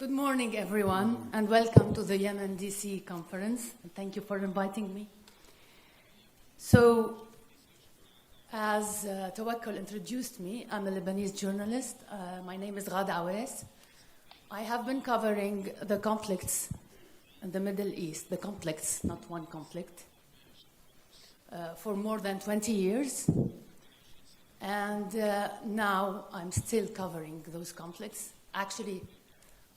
Good morning, everyone, and welcome to the Yemen DC conference. And thank you for inviting me. So, as Tawakkol introduced me, I'm a Lebanese journalist. My name is Ghada Awais. I have been covering the conflicts in the Middle East, the conflicts, not one conflict, for more than 20 years. And now I'm still covering those conflicts. Actually,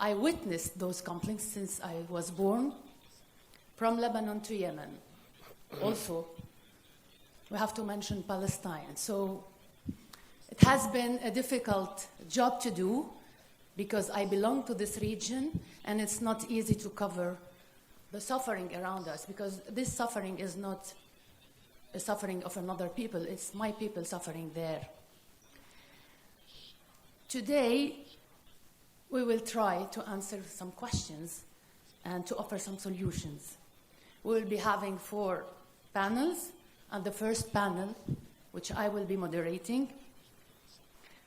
I witnessed those conflicts since I was born, from Lebanon to Yemen. Also, we have to mention Palestine. So it has been a difficult job to do because I belong to this region and it's not easy to cover the suffering around us because this suffering is not a suffering of another people, it's my people suffering there. Today, we will try to answer some questions and to offer some solutions. We will be having 4 panels, and the first panel, which I will be moderating,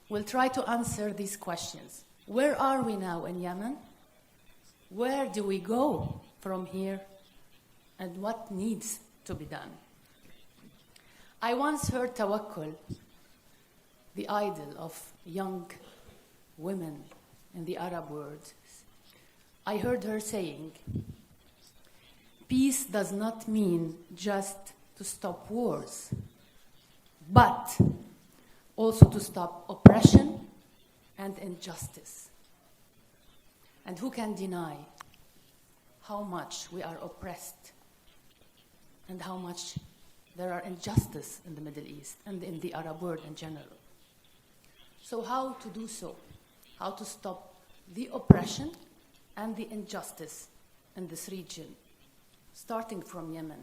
will try to answer these questions. Where are we now in Yemen? Where do we go from here? And what needs to be done? I once heard Tawakkol, the idol of young women in the Arab world. I heard her saying, peace does not mean just to stop wars, but also to stop oppression and injustice. And who can deny how much we are oppressed and how much there are injustice in the Middle East and in the Arab world in general? So how to do so? How to stop the oppression and the injustice in this region, starting from Yemen,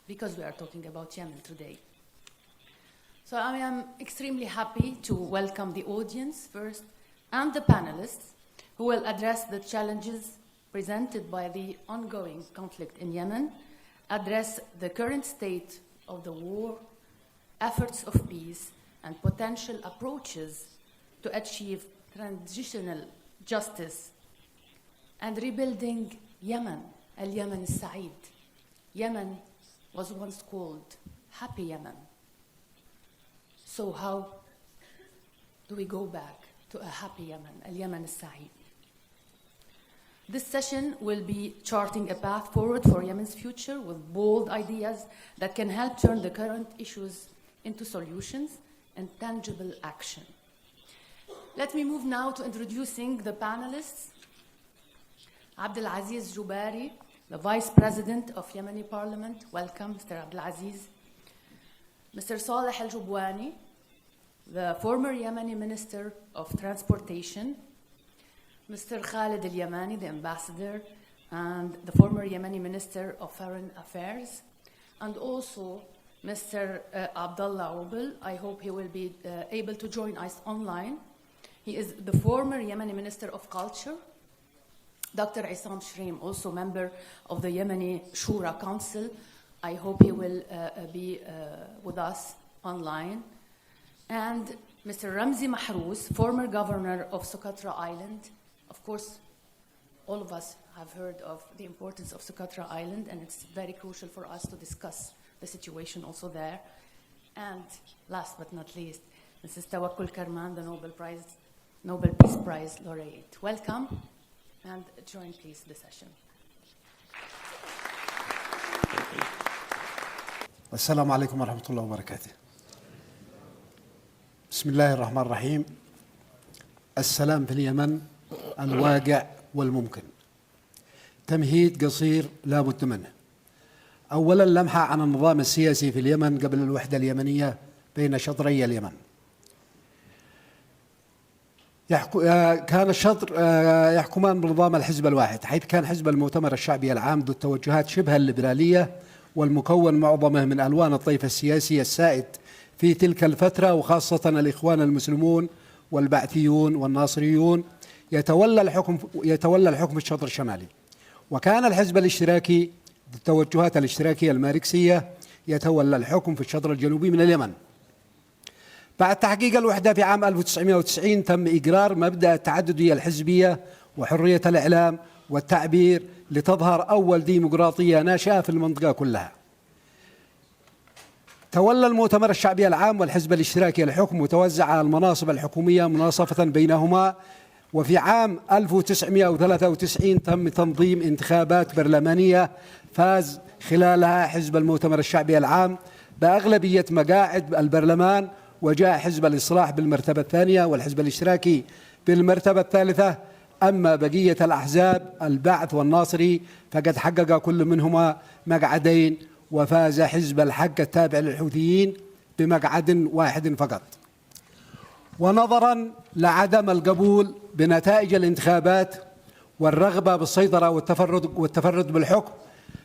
because we are talking about Yemen today. So I am extremely happy to welcome the audience first and the panelists who will address the challenges presented by the ongoing conflict in Yemen, address the current state of the war, efforts of peace, and potential approaches to achieve transitional justice and rebuilding Yemen, al-Yemen al-Sa'id. Yemen was once called Happy Yemen. So how do we go back to a happy Yemen, al-Yemen al-Sa'id? This session will be charting a path forward for Yemen's future with bold ideas that can help turn the current issues into solutions and tangible action. Let me move now to introducing the panelists. Abdelaziz Jubari, the Vice President of Yemeni Parliament. Welcome, Mr. Abdelaziz. Mr. Saleh Al-Jubwani, the former Yemeni Minister of Transportation. Mr. Khalid Al-Yamani, the Ambassador, and the former Yemeni Minister of Foreign Affairs. And also Mr. Abdullah Obel. I hope he will be able to join us online. He is the former Yemeni Minister of Culture. Dr. Isam Shreem, also member of the Yemeni Shura Council. I hope he will be with us online. And Mr. Ramzi Mahrous, former governor of Socotra Island. Of course, all of us have heard of the importance of Socotra Island, and it's very crucial for us to discuss the situation also there. And last but not least, Mrs. Tawakkol Karman, the Nobel Peace Prize laureate. Welcome, and join please the session. السلام عليكم ورحمة الله وبركاته. بسم الله الرحمن الرحيم. السلام في اليمن الواقع والممكن. تمهيد قصير لا بد منه. أولا لمحة عن النظام السياسي في اليمن قبل الوحدة اليمنية بين شطري اليمن. كان الشطر يحكمان بنظام الحزب الواحد، حيث كان حزب المؤتمر الشعبي العام ذو التوجهات شبه الليبرالية والمكون معظمه من ألوان الطيف السياسي السائد في تلك الفترة، وخاصة الإخوان المسلمون والبعثيون والناصريون يتولى الحكم في الشطر الشمالي. وكان الحزب الاشتراكي ذو التوجهات الاشتراكية الماركسية يتولى الحكم في الشطر الجنوبي من اليمن. بعد تحقيق الوحدة في عام 1990 تم إقرار مبدأ التعددية الحزبية وحرية الإعلام والتعبير لتظهر أول ديمقراطية ناشئة في المنطقة كلها. تولى المؤتمر الشعبي العام والحزب الاشتراكي الحكم وتوزع المناصب الحكومية مناصفة بينهما. وفي عام 1993 تم تنظيم انتخابات برلمانية فاز خلالها حزب المؤتمر الشعبي العام بأغلبية مقاعد البرلمان، وجاء حزب الإصلاح بالمرتبة الثانية والحزب الاشتراكي بالمرتبة الثالثة. أما بقية الأحزاب البعث والناصري فقد حقق كل منهما مقعدين، وفاز حزب الحق التابع للحوثيين بمقعد واحد فقط. ونظرا لعدم القبول بنتائج الانتخابات والرغبة بالسيطرة والتفرد بالحكم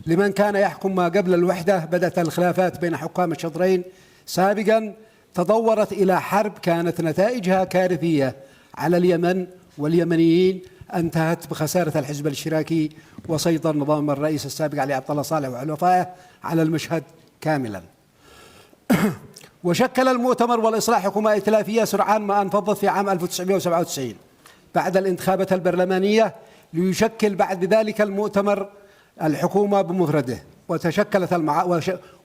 لمن كان يحكم ما قبل الوحدة، بدأت الخلافات بين حكام الشطرين سابقا تطورت إلى حرب كانت نتائجها كارثية على اليمن واليمنيين، انتهت بخسارة الحزب الاشتراكي وسيطر نظام الرئيس السابق علي عبد الله صالح وحلفائه على المشهد كاملا. وشكل المؤتمر والإصلاح حكومة ائتلافية سرعان ما انفضت في عام 1997 بعد الانتخابات البرلمانية، ليشكل بعد ذلك المؤتمر الحكومة بمفرده.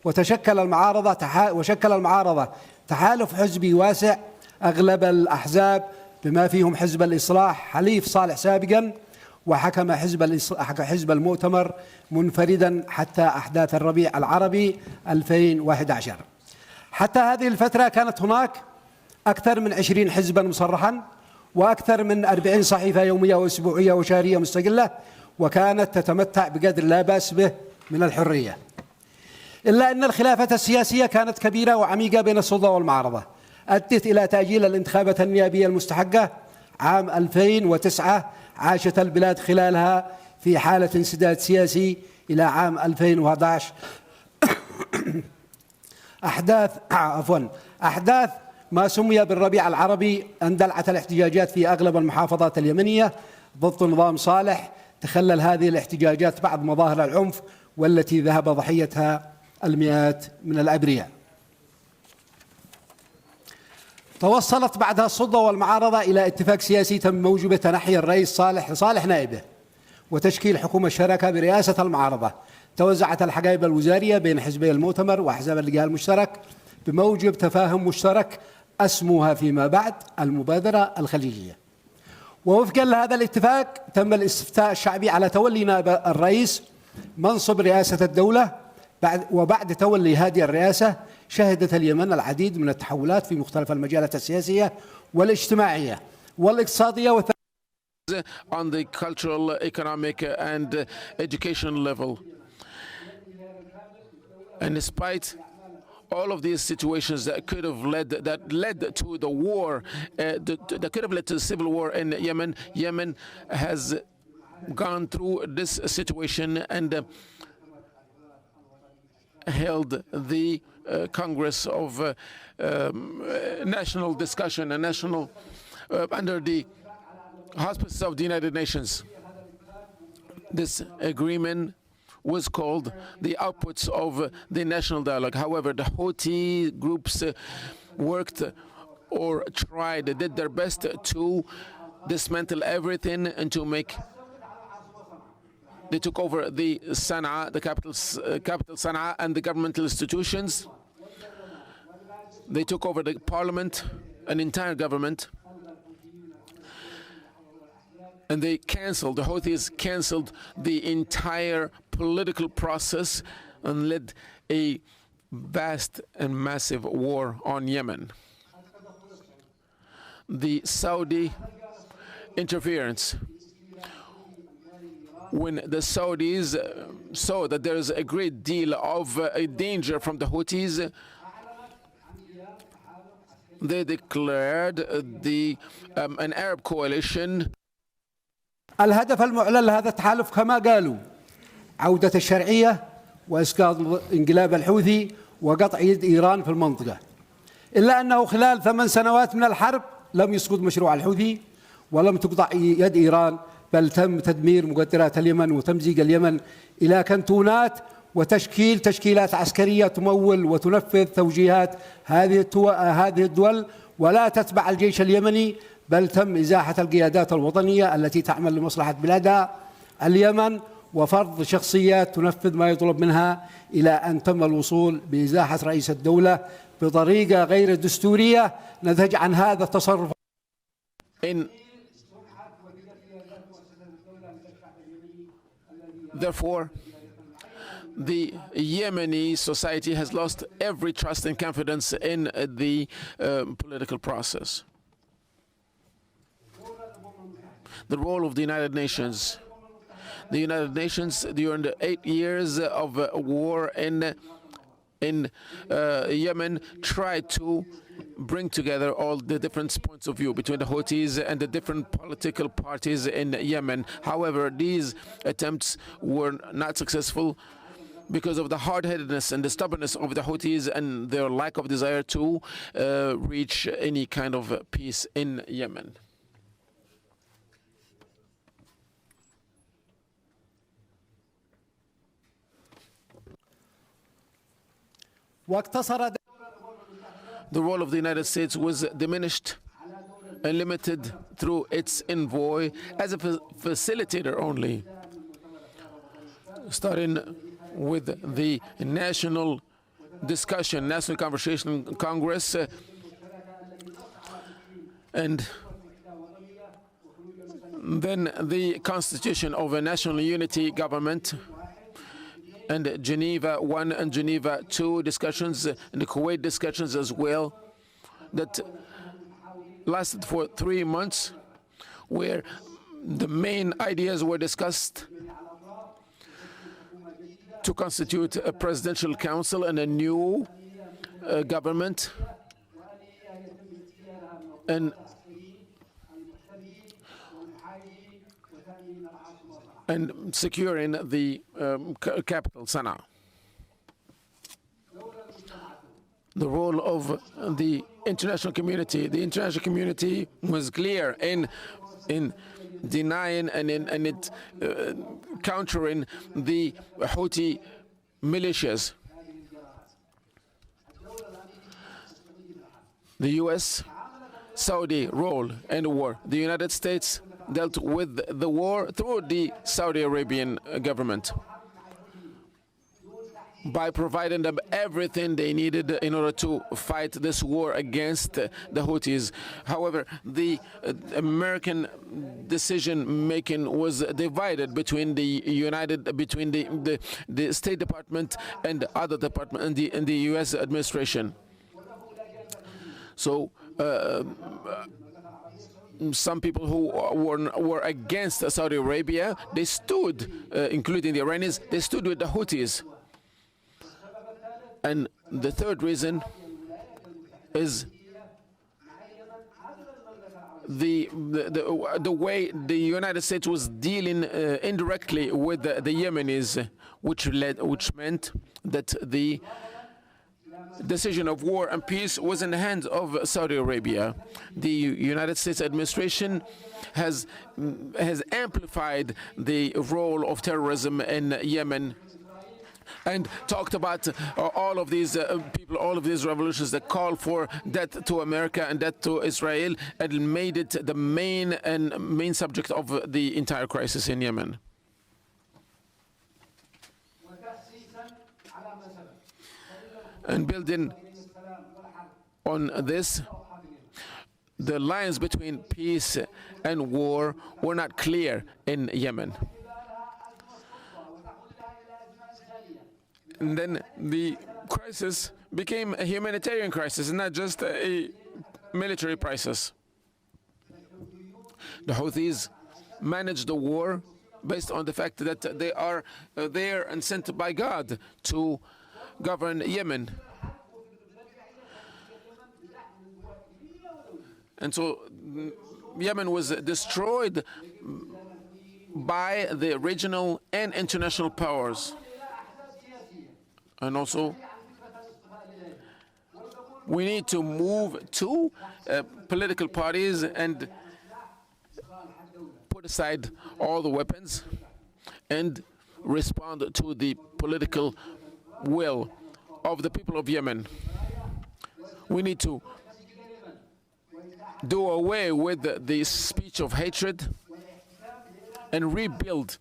وشكل المعارضة تحالف حزبي واسع أغلب الأحزاب بما فيهم حزب الإصلاح حليف صالح سابقا، وحكم حزب المؤتمر منفردا حتى أحداث الربيع العربي 2011. حتى هذه الفترة كانت هناك أكثر من 20 حزبا مصرحا وأكثر من 40 صحيفة يومية وأسبوعية وشهرية مستقلة، وكانت تتمتع بقدر لا بأس به من الحرية. إلا أن الخلافة السياسية كانت كبيرة وعميقة بين السلطة والمعارضة، أدت إلى تأجيل الانتخابات النيابية المستحقة عام 2009. عاشت البلاد خلالها في حالة انسداد سياسي إلى عام 2011. أحداث ما سمي بالربيع العربي اندلعت الاحتجاجات في أغلب المحافظات اليمنية ضد نظام صالح. تخلل هذه الاحتجاجات بعض مظاهر العنف والتي ذهب ضحيتها المئات من الأبرياء. توصلت بعدها السلطة والمعارضة إلى اتفاق سياسي تم موجبه تنحي الرئيس صالح نائبه وتشكيل حكومة شراكة برئاسة المعارضة. توزعت الحقائب الوزارية بين حزبي المؤتمر وأحزاب اللقاء المشترك بموجب تفاهم مشترك أسموها فيما بعد المبادرة الخليجية. ووفقا لهذا الاتفاق تم الاستفتاء الشعبي على تولي نائب الرئيس منصب رئاسة الدولة. وبعد تولي هذه الرئاسة شهدت اليمن العديد من التحولات في مختلف المجالات السياسية والاجتماعية والاقتصادية on the cultural, economic and educational level. And despite all of these situations that led to the war, that could have led to the civil war in Yemen, Yemen has gone through this situation and held the Congress of National Discussion and National under the auspices of the United Nations. This agreement was called the outputs of the national dialogue. However, the Houthi groups worked or did their best to dismantle everything and to make. They took over the Sana'a, the capital Sana'a, and the governmental institutions. They took over the parliament, an entire government, and the Houthis canceled the entire political process and led a vast and massive war on Yemen. The Saudi interference. When the Saudis saw that there is a great deal of danger from the Houthis, they declared an Arab coalition. الهدف المعلن لهذا التحالف كما قالوا عودة الشرعية وإسقاط انقلاب الحوثي وقطع يد إيران في المنطقة. إلا أنه خلال 8 سنوات من الحرب لم يسقط مشروع الحوثي ولم تقطع يد إيران، بل تم تدمير مقدرات اليمن وتمزيق اليمن إلى كنتونات وتشكيل تشكيلات عسكرية تمول وتنفذ توجيهات هذه الدول ولا تتبع الجيش اليمني، بل تم إزاحة القيادات الوطنية التي تعمل لمصلحة بلادها اليمن وفرض شخصيات تنفذ ما يطلب منها، إلى أن تم الوصول بإزاحة رئيس الدولة بطريقة غير دستورية نتج عن هذا التصرف. Therefore, the Yemeni society has lost every trust and confidence in the political process. The role of the United Nations. The United Nations, during the 8 years of war in Yemen, tried to bring together all the different points of view between the Houthis and the different political parties in Yemen. However, these attempts were not successful because of the hard-headedness and the stubbornness of the Houthis and their lack of desire to reach any kind of peace in Yemen. The role of the United States was diminished and limited through its envoy as a facilitator only, starting with the national discussion, national conversation Congress, and then the constitution of a national unity government, and Geneva I and Geneva II discussions, and the Kuwait discussions as well, that lasted for 3 months, where the main ideas were discussed to constitute a presidential council and a new government, and securing the capital, Sana'a. The role of the international community. The international community was clear in denying and countering the Houthi militias. The U.S. Saudi role in the war. The United States dealt with the war through the Saudi Arabian government by providing them everything they needed in order to fight this war against the Houthis. However, the American decision-making was divided between the State Department and the other department and the U.S. administration. So some people who were against Saudi Arabia, they stood, including the Iranians, they stood with the Houthis. And the third reason is the way the United States was dealing indirectly with the Yemenis, which meant that the decision of war and peace was in the hands of Saudi Arabia. The United States administration has amplified the role of terrorism in Yemen and talked about all of these people, all of these revolutions that call for death to America and death to Israel, and made it the main subject of the entire crisis in Yemen. And building on this, the lines between peace and war were not clear in Yemen. And then the crisis became a humanitarian crisis, and not just a military crisis. The Houthis managed the war based on the fact that they are there and sent by God to govern Yemen. And so Yemen was destroyed by the regional and international powers. And also, we need to move to political parties and put aside all the weapons and respond to the political will of the people of Yemen. We need to do away with the speech of hatred and rebuild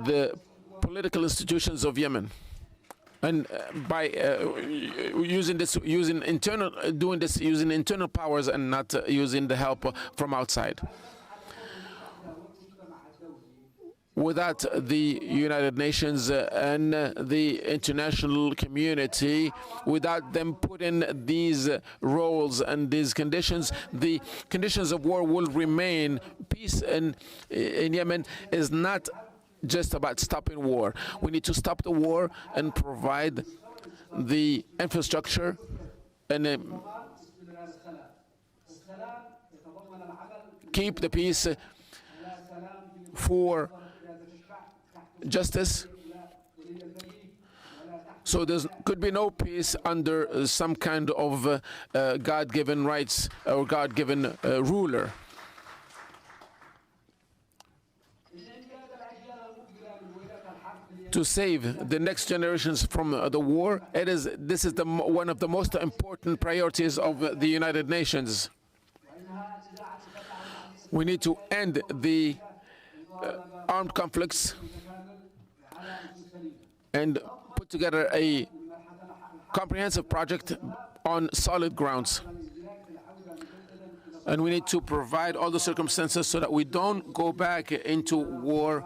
the political institutions of Yemen. And by doing this using internal powers and not using the help from outside. Without the United Nations and the international community, without them putting these roles and these conditions, the conditions of war will remain. Peace in Yemen is not just about stopping war. We need to stop the war and provide the infrastructure and keep the peace for justice. So there could be no peace under some kind of God-given rights or God-given ruler. To save the next generations from the war, this is one of the most important priorities of the United Nations. We need to end the armed conflicts and put together a comprehensive project on solid grounds. And we need to provide all the circumstances so that we don't go back into war,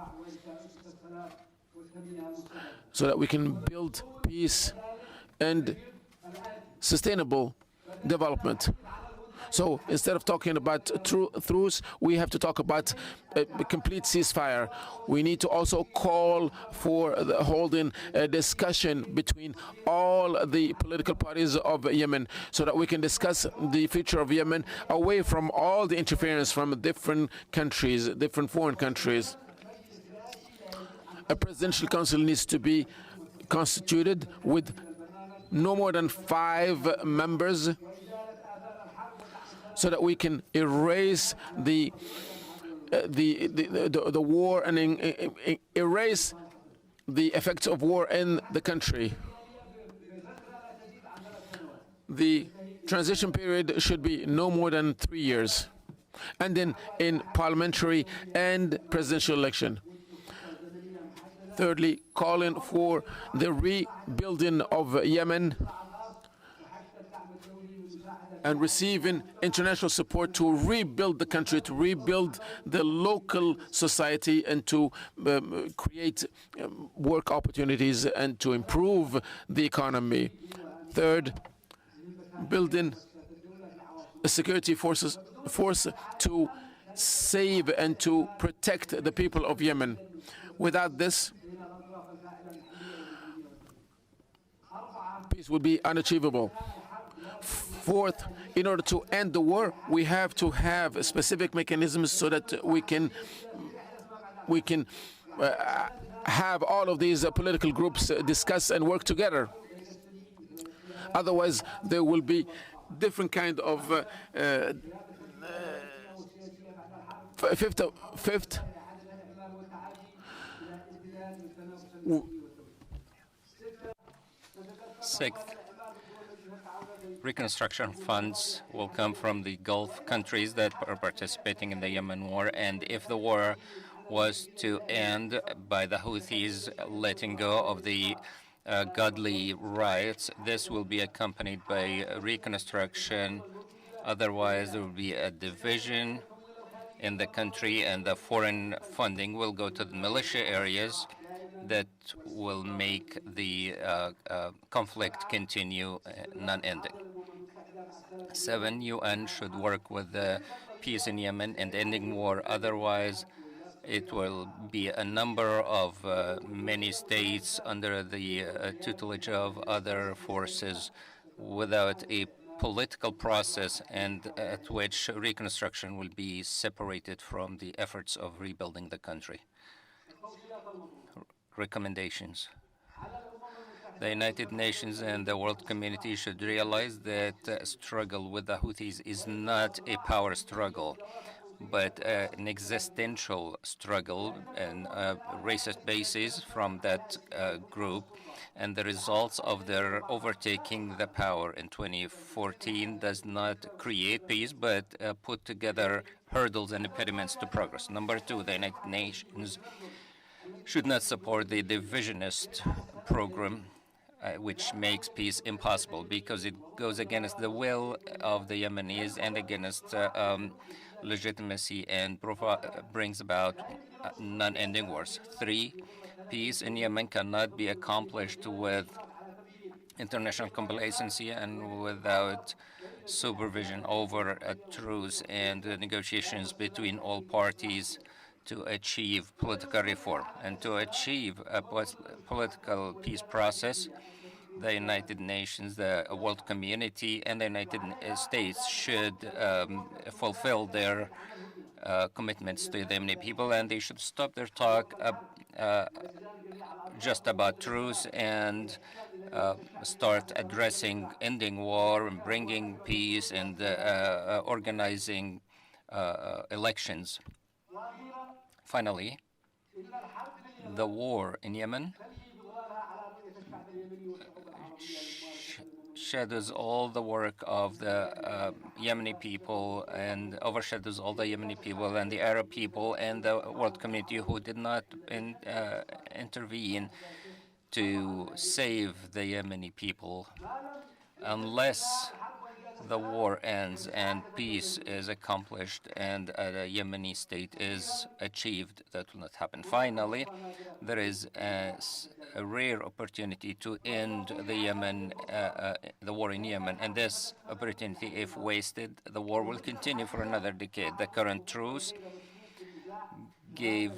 so that we can build peace and sustainable development. So instead of talking about truce, we have to talk about a complete ceasefire. We need to also call for holding a discussion between all the political parties of Yemen so that we can discuss the future of Yemen away from all the interference from different countries, different foreign countries. A presidential council needs to be constituted with no more than 5 members so that we can erase the war and erase the effects of war in the country. The transition period should be no more than 3 years, and then in parliamentary and presidential election. Thirdly, calling for the rebuilding of Yemen and receiving international support to rebuild the country, to rebuild the local society, and to create work opportunities and to improve the economy. Third, building a security force to save and to protect the people of Yemen. Without this, peace would be unachievable. Fourth, in order to end the war, we have to have specific mechanisms so that we can have all of these political groups discuss and work together. Otherwise, there will be different kind of Sixth, reconstruction funds will come from the Gulf countries that are participating in the Yemen war, and if the war was to end by the Houthis letting go of the godly rights, this will be accompanied by reconstruction. Otherwise, there will be a division in the country, and the foreign funding will go to the militia areas that will make the conflict continue non-ending. 7, UN should work with the peace in Yemen and ending war. Otherwise, it will be a number of many states under the tutelage of other forces without a political process, and at which reconstruction will be separated from the efforts of rebuilding the country. Recommendations. The United Nations and the world community should realize that struggle with the Houthis is not a power struggle. but an existential struggle and racist basis from that group. And the results of their overtaking the power in 2014 does not create peace, but put together hurdles and impediments to progress. Number two, the United Nations should not support the divisionist program, which makes peace impossible because it goes against the will of the Yemenis and against legitimacy and brings about non-ending wars. Three, peace in Yemen cannot be accomplished with international complacency and without supervision over a truce and negotiations between all parties to achieve political reform. And to achieve a political peace process, the United Nations, the world community, and the United States should fulfill their commitments to the Yemeni people, and they should stop their talk just about truce and start addressing ending war and bringing peace and organizing elections. Finally, the war in Yemen shadows all the work of the Yemeni people and overshadows all the Yemeni people and the Arab people and the world community who did not intervene to save the Yemeni people. Unless the war ends and peace is accomplished and a Yemeni state is achieved, that will not happen. Finally, there is a rare opportunity to end the war in Yemen, and this opportunity, if wasted, the war will continue for another decade. The current truce gave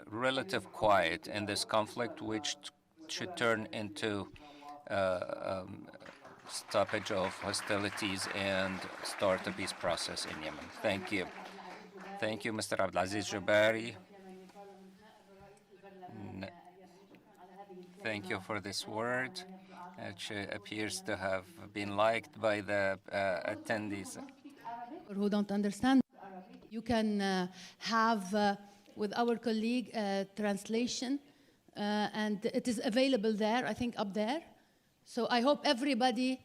relative quiet in this conflict, which should turn into stoppage of hostilities and start a peace process in Yemen. Thank you. Thank you, Mr. Abdelaziz Jabari. Thank you for this word, which appears to have been liked by the attendees. Who don't understand, you can have with our colleague translation, and it is available there, I think up there. So I hope everybody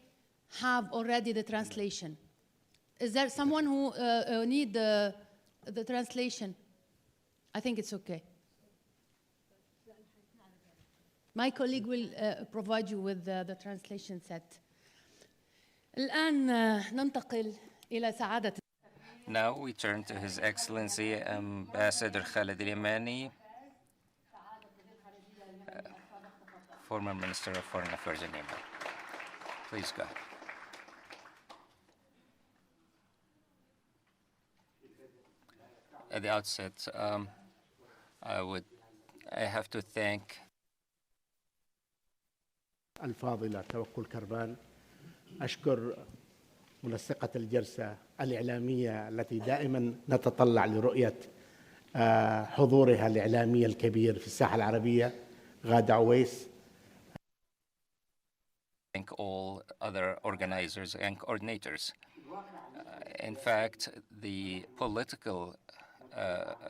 have already the translation. Is there someone who need the translation? I think it's okay. My colleague will provide you with the translation set. الآن ننتقل إلى سعادة. Now we turn to His Excellency Ambassador Khalid al-Yamani, former Minister of Foreign Affairs in Yemen. Please go ahead. At the outset, I have to thank الفاضلة توكل كرمان. أشكر منسقة الجلسة الإعلامية التي دائما نتطلع لرؤية حضورها الإعلامي الكبير في الساحة العربية غادة عويس. Thank all other organizers and coordinators. In fact, the political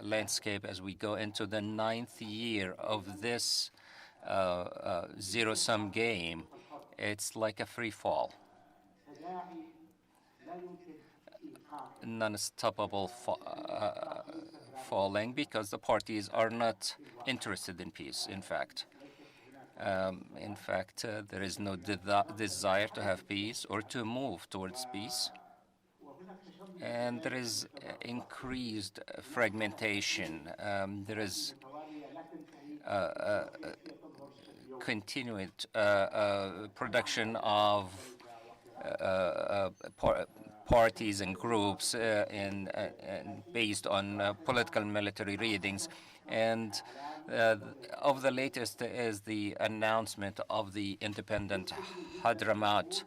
landscape as we go into the 9th year of this zero-sum game, it's like a free fall. Non-stoppable falling because the parties are not interested in peace, in fact. There is no desire to have peace or to move towards peace. And there is increased fragmentation. There is continued production of parties and groups based on political military readings. And of the latest is the announcement of the independent Hadramaut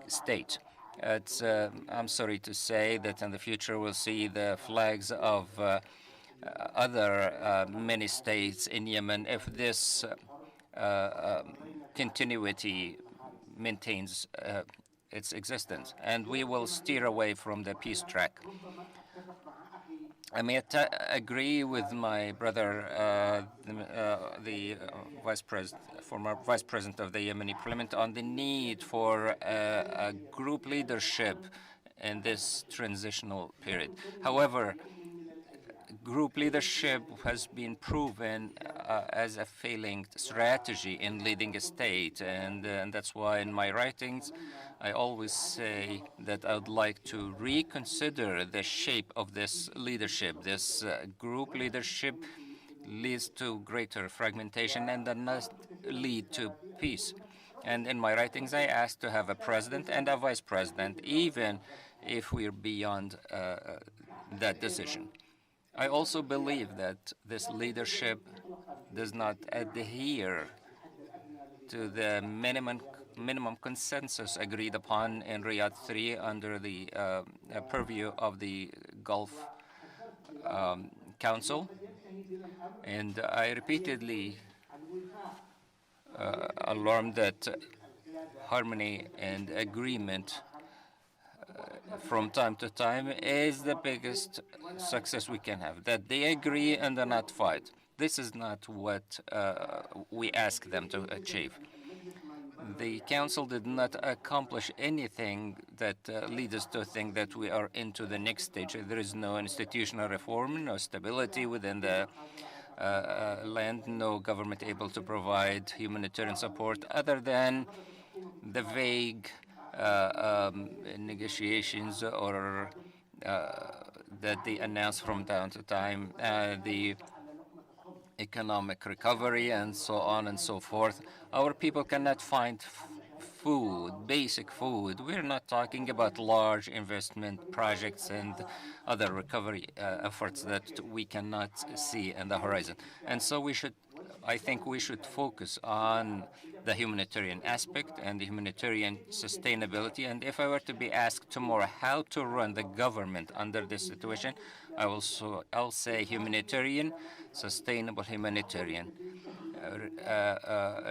state. I'm sorry to say that in the future we'll see the flags of other many states in Yemen if this continuity maintains its existence, and we will steer away from the peace track. I may agree with my brother, the former vice president of the Yemeni parliament, on the need for a group leadership in this transitional period. However, group leadership has been proven as a failing strategy in leading a state, and that's why in my writings I always say that I would like to reconsider the shape of this leadership. This group leadership leads to greater fragmentation and does not lead to peace. And in my writings I asked to have a president and a vice president, even if we're beyond that decision. I also believe that this leadership does not adhere to the minimum consensus agreed upon in Riyadh 3 under the purview of the Gulf Council. And I repeatedly alarmed that harmony and agreement from time to time is the biggest success we can have, that they agree and do not fight. This is not what we ask them to achieve. The Council did not accomplish anything that leads us to think that we are into the next stage. There is no institutional reform, no stability within the land, no government able to provide humanitarian support other than the vague negotiations or that they announce from time to time, the economic recovery and so on and so forth. Our people cannot find food, basic food. We're not talking about large investment projects and other recovery efforts that we cannot see in the horizon. And so I think we should focus on the humanitarian aspect and the humanitarian sustainability. And if I were to be asked tomorrow how to run the government under this situation, I'll say humanitarian, sustainable humanitarian,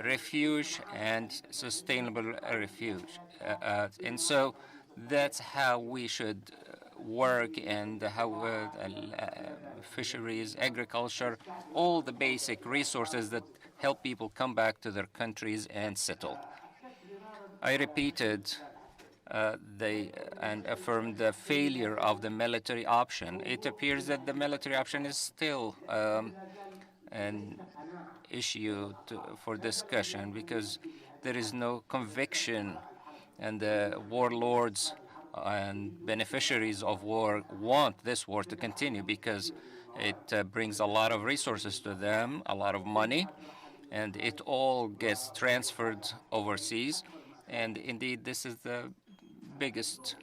refuge and sustainable refuge. And so that's how we should work, and how fisheries, agriculture, all the basic resources that help people come back to their countries and settle. I repeated and affirmed the failure of the military option. It appears that the military option is still an issue for discussion, because there is no conviction, and the warlords and beneficiaries of war want this war to continue because it brings a lot of resources to them, a lot of money, and it all gets transferred overseas. And indeed, this is the biggest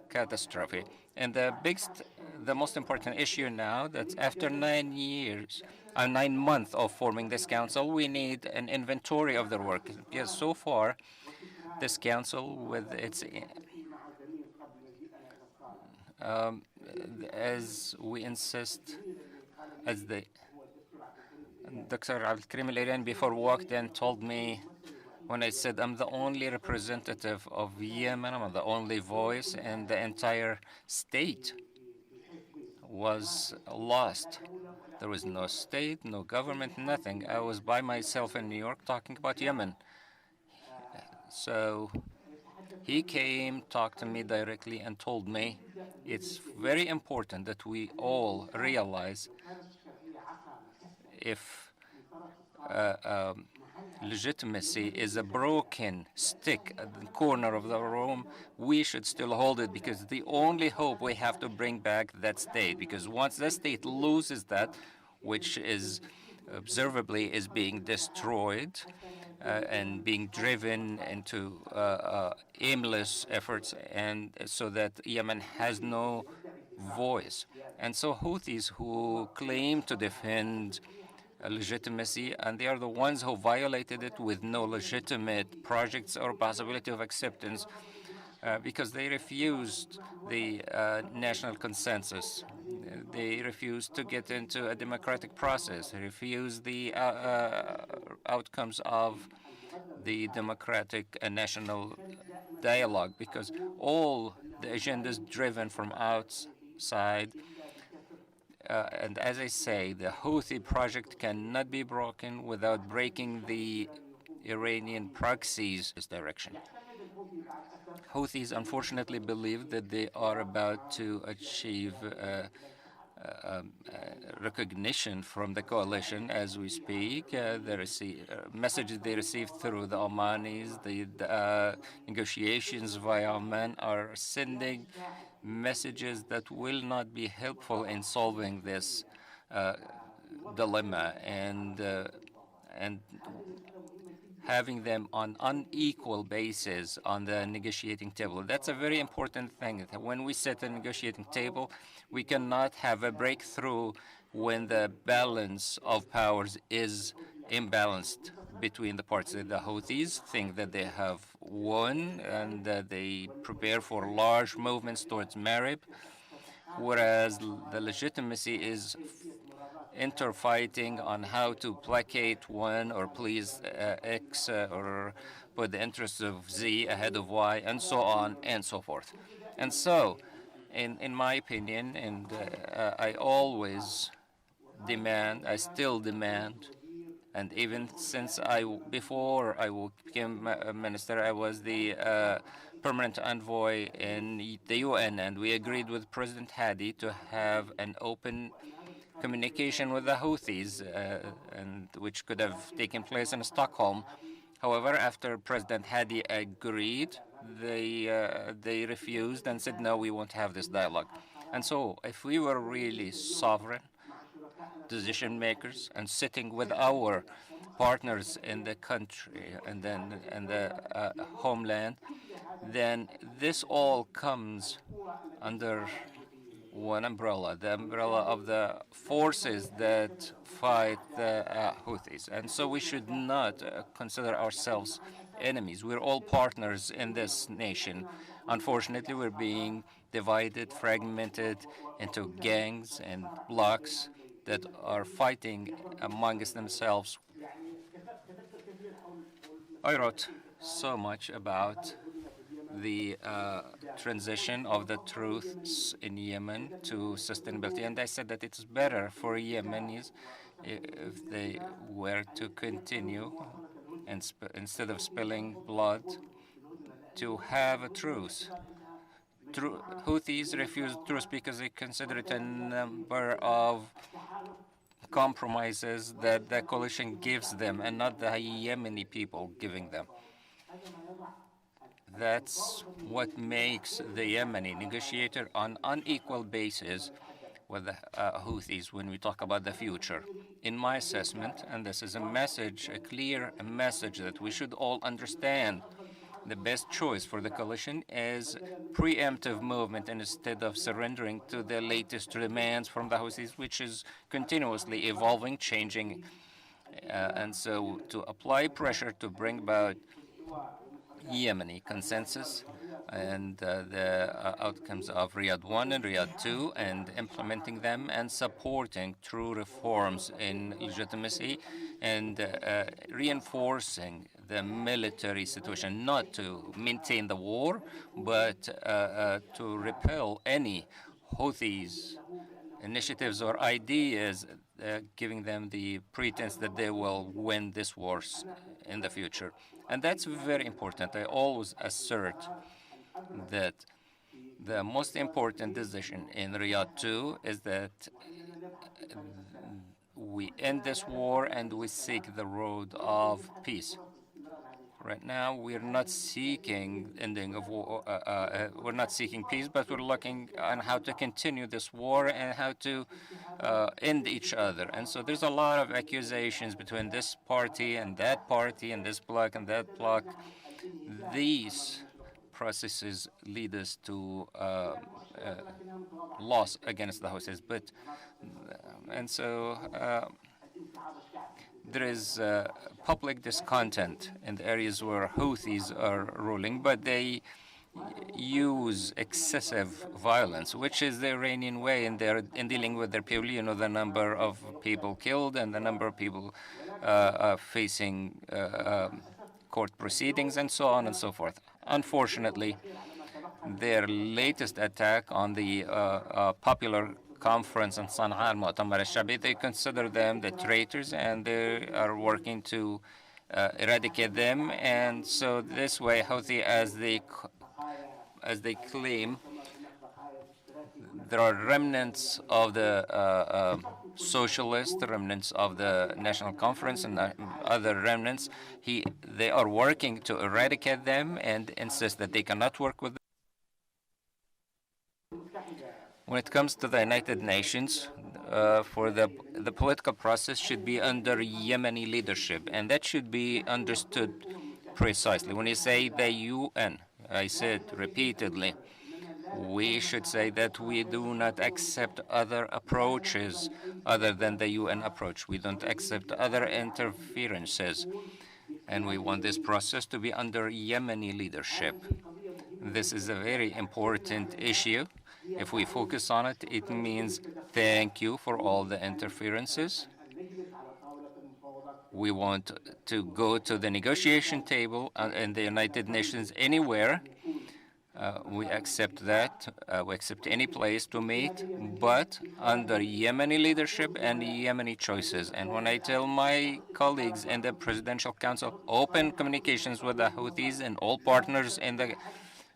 catastrophe. And the most important issue now, that after 9 months of forming this council, we need an inventory of their work. Yes, so far, this council, with its as we insist, as the Dr. Abdul Karim before walked in told me, when I said I'm the only representative of Yemen, I'm the only voice, and the entire state was lost. There was no state, no government, nothing. I was by myself in New York talking about Yemen. So he came, talked to me directly, and told me it's very important that we all realize if legitimacy is a broken stick at the corner of the room, we should still hold it, because the only hope we have to bring back that state, because once the state loses that, which is observably is being destroyed and being driven into aimless efforts, and so that Yemen has no voice. And so Houthis who claim to defend legitimacy, and they are the ones who violated it with no legitimate projects or possibility of acceptance, because they refused the national consensus. They refused to get into a democratic process. They refused the outcomes of the democratic and national dialogue, because all the agendas driven from outside. And as I say, the Houthi project cannot be broken without breaking the Iranian proxies this direction. Houthis unfortunately believe that they are about to achieve recognition from the coalition as we speak. The messages they received through the Omanis, the negotiations via Oman are sending messages that will not be helpful in solving this dilemma and having them on unequal basis on the negotiating table. That's a very important thing. When we sit at the negotiating table, we cannot have a breakthrough when the balance of powers is imbalanced between the parties. The Houthis think that they have won and they prepare for large movements towards Marib, whereas the legitimacy is interfighting on how to placate one or please X or put the interests of Z ahead of Y and so on and so forth. And so, in my opinion, and I always demand, I still demand, and even since before I became a minister, I was the permanent envoy in the UN, and we agreed with President Hadi to have an open communication with the Houthis, and which could have taken place in Stockholm. However, after President Hadi agreed, they refused and said, no, we won't have this dialogue. And so if we were really sovereign decision makers and sitting with our partners in the country and then in the homeland, then this all comes under one umbrella, the umbrella of the forces that fight the Houthis. And so we should not consider ourselves enemies. We're all partners in this nation. Unfortunately, we're being divided, fragmented into gangs and blocks that are fighting amongst themselves. I wrote so much about the transition of the truths in Yemen to sustainability. And I said that it's better for Yemenis if they were to continue and instead of spilling blood to have a truce. Houthis refuse truce because they consider it a number of compromises that the coalition gives them and not the Yemeni people giving them. That's what makes the Yemeni negotiator on unequal basis with the Houthis when we talk about the future. In my assessment, and this is a message, a clear message that we should all understand, the best choice for the coalition is preemptive movement instead of surrendering to the latest demands from the Houthis, which is continuously evolving, changing. And so to apply pressure to bring about Yemeni consensus and the outcomes of Riyadh 1 and Riyadh 2 and implementing them and supporting true reforms in legitimacy and reinforcing the military situation, not to maintain the war, but to repel any Houthis initiatives or ideas giving them the pretense that they will win this war in the future. And that's very important. I always assert that the most important decision in Riyadh 2 is that we end this war and we seek the road of peace. Right now, we're not seeking ending of war. We're not seeking peace, but we're looking on how to continue this war and how to end each other. And so there's a lot of accusations between this party and this bloc and that bloc. These processes lead us to loss against the Houthis. And so there is public discontent in the areas where Houthis are ruling, but they use excessive violence, which is the Iranian way in dealing with their people. You know, the number of people killed and the number of people facing court proceedings, and so on and so forth. Unfortunately, their latest attack on the popular conference in Sana'a, al-Mu'tamar al-Shabi, they consider them the traitors, and they are working to eradicate them. And so this way, Houthi, as they claim, there are remnants of the socialist, remnants of the National Conference, and other remnants. They are working to eradicate them and insist that they cannot work with them. When it comes to the United Nations, for the political process should be under Yemeni leadership, and that should be understood precisely. When you say the UN, I said repeatedly, we should say that we do not accept other approaches other than the UN approach. We don't accept other interferences, and we want this process to be under Yemeni leadership. This is a very important issue. If we focus on it, it means thank you for all the interferences. We want to go to the negotiation table in the United Nations anywhere. We accept that. We accept any place to meet, but under Yemeni leadership and Yemeni choices. And when I tell my colleagues in the Presidential Council, open communications with the Houthis and all partners in the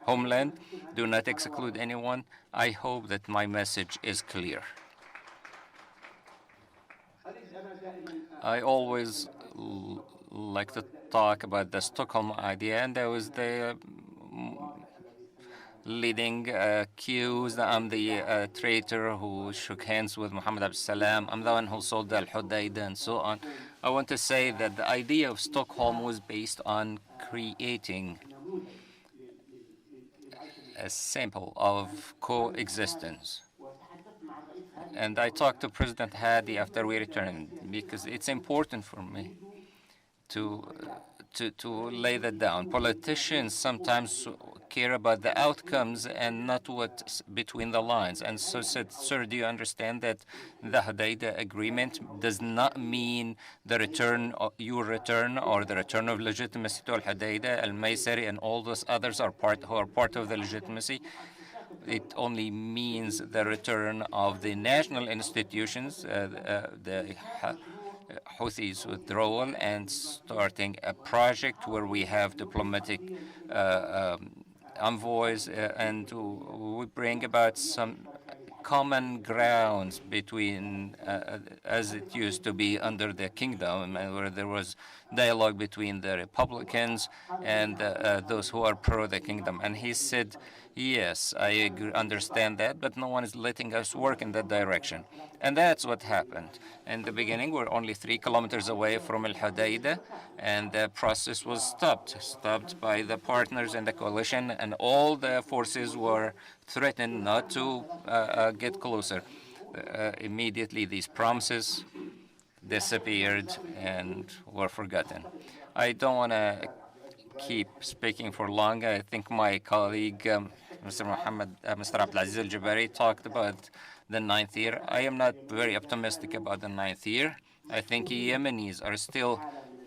homeland, do not exclude anyone, I hope that my message is clear. I always like to talk about the Stockholm idea, and there was the leading accused. I'm the traitor who shook hands with Mohammed Abdul Salam. I'm the one who sold al-Hudaydah and so on. I want to say that the idea of Stockholm was based on creating a sample of coexistence. And I talked to President Hadi after we returned, because it's important for me to lay that down. Politicians sometimes care about the outcomes and not what's between the lines. And so said, sir, do you understand that the Hudaydah agreement does not mean the return, your return, or the return of legitimacy to Al-Hudaydah, Al-Maysari, and all those others are who are part of the legitimacy? It only means the return of the national institutions, the Houthis withdrawal, and starting a project where we have diplomatic envoys, and we bring about some common grounds between, as it used to be under the kingdom, where there was dialogue between the Republicans and those who are pro the kingdom. And he said, yes, I understand that, but no one is letting us work in that direction. And that's what happened. In the beginning, we're only 3 kilometers away from Al-Hudaydah, and the process was stopped by the partners in the coalition, and all the forces were threatened not to get closer. Immediately, these promises disappeared and were forgotten. I don't want to keep speaking for long. I think my colleague, Mr. Abdulaziz Al-Jabari, talked about the 9th year. I am not very optimistic about the 9th year. I think Yemenis are still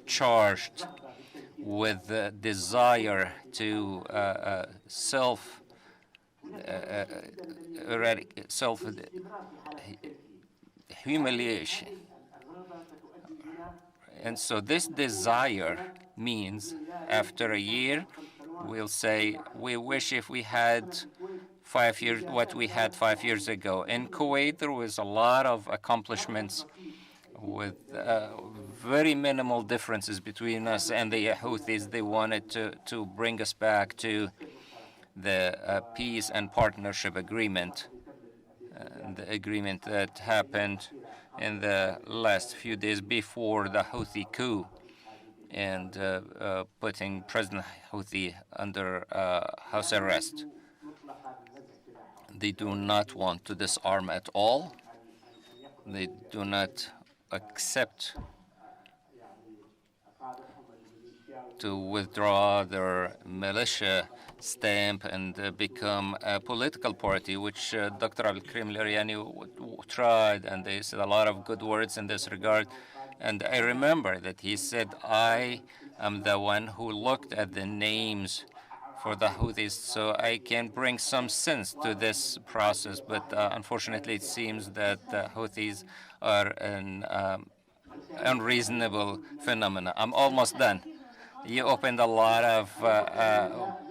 charged with the desire to self-humiliation. And so this desire means after a year, we'll say, we wish if we had 5 years, what we had 5 years ago. In Kuwait, there was a lot of accomplishments with very minimal differences between us and the Houthis. They wanted to bring us back to the peace and partnership agreement, the agreement that happened in the last few days before the Houthi coup, and putting President Houthi under house arrest. They do not want to disarm at all. They do not accept to withdraw their militia stamp and become a political party, which Dr. Abdulkarim Lariani tried, and they said a lot of good words in this regard. And I remember that he said, I I'm the one who looked at the names for the Houthis, so I can bring some sense to this process. But unfortunately, it seems that the Houthis are an unreasonable phenomena. I'm almost done. You opened a lot of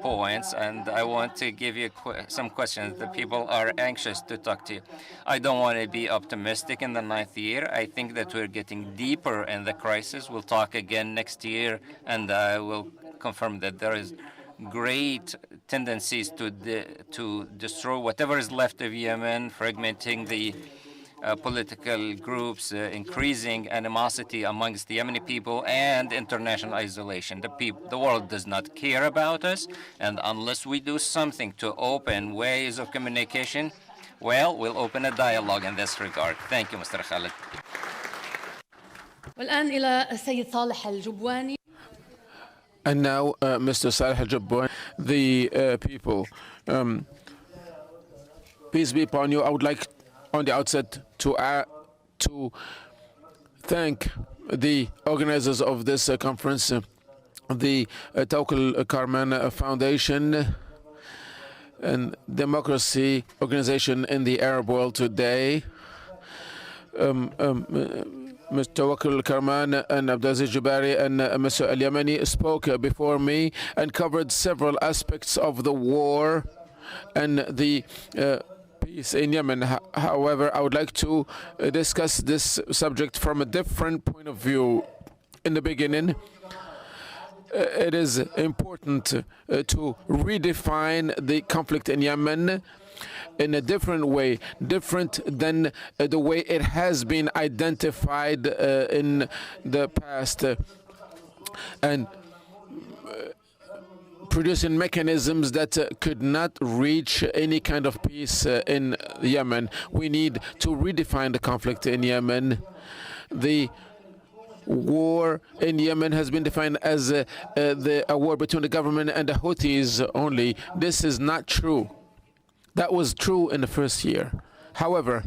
points, and I want to give you some questions. The people are anxious to talk to you. I don't want to be optimistic in the 9th year. I think that we're getting deeper in the crisis. We'll talk again next year, and I will confirm that there is great tendencies to destroy whatever is left of Yemen, fragmenting the political groups, increasing animosity amongst the Yemeni people, and international isolation. The world does not care about us, and unless we do something to open ways of communication, well, we'll open a dialogue in this regard. Thank you, Mr. Khalid. والآن إلى السيد صالح الجبواني. And now, Mr. Salih al-Jabbar, the people, peace be upon you. I would like, on the outset, to thank the organizers of this conference, the Tawakkol Karman Foundation and Democracy Organization in the Arab world today. Mr. Tawakkol Karman and Abdulaziz Jabari and Mr. Al-Yemeni spoke before me and covered several aspects of the war and the peace in Yemen. However, I would like to discuss this subject from a different point of view. In the beginning, it is important to redefine the conflict in Yemen in a different way, different than the way it has been identified in the past, and producing mechanisms that could not reach any kind of peace in Yemen. We need to redefine the conflict in Yemen. The war in Yemen has been defined as a war between the government and the Houthis only. This is not true. That was true in the first year. However,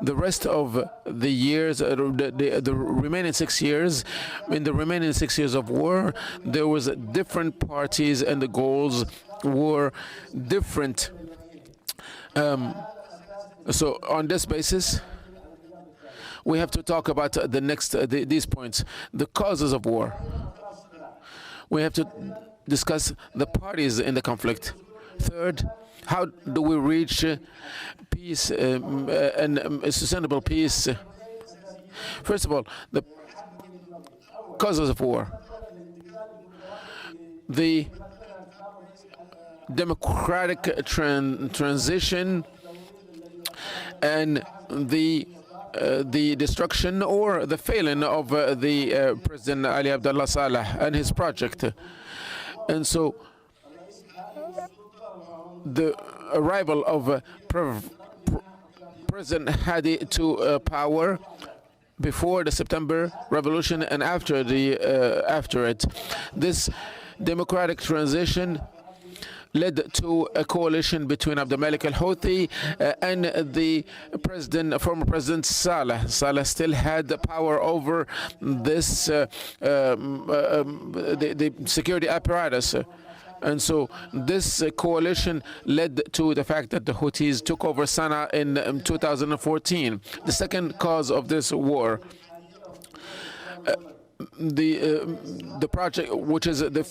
the rest of the years, the remaining 6 years, in the remaining 6 years of war, there was different parties and the goals were different. So on this basis, we have to talk about these points, the causes of war. We have to discuss the parties in the conflict. Third, how do we reach peace and sustainable peace? First of all, the causes of war. The democratic transition and the destruction or the failing of the President Ali Abdullah Saleh and his project. And so the arrival of President Hadi to power before the September Revolution and after it. This democratic transition led to a coalition between Abdul Malik al-Houthi and the former President Saleh. Saleh still had the power over this the security apparatus. And so this coalition led to the fact that the Houthis took over Sana'a in 2014. The second cause of this war, the project, which is the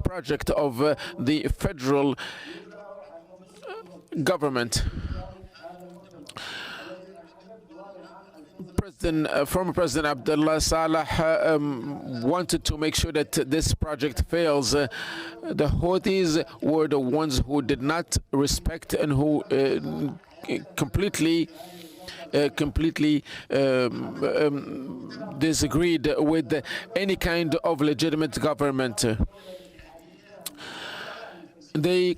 project of the federal government. Former President Abdullah Saleh wanted to make sure that this project fails. The Houthis were the ones who did not respect and who completely disagreed with any kind of legitimate government. They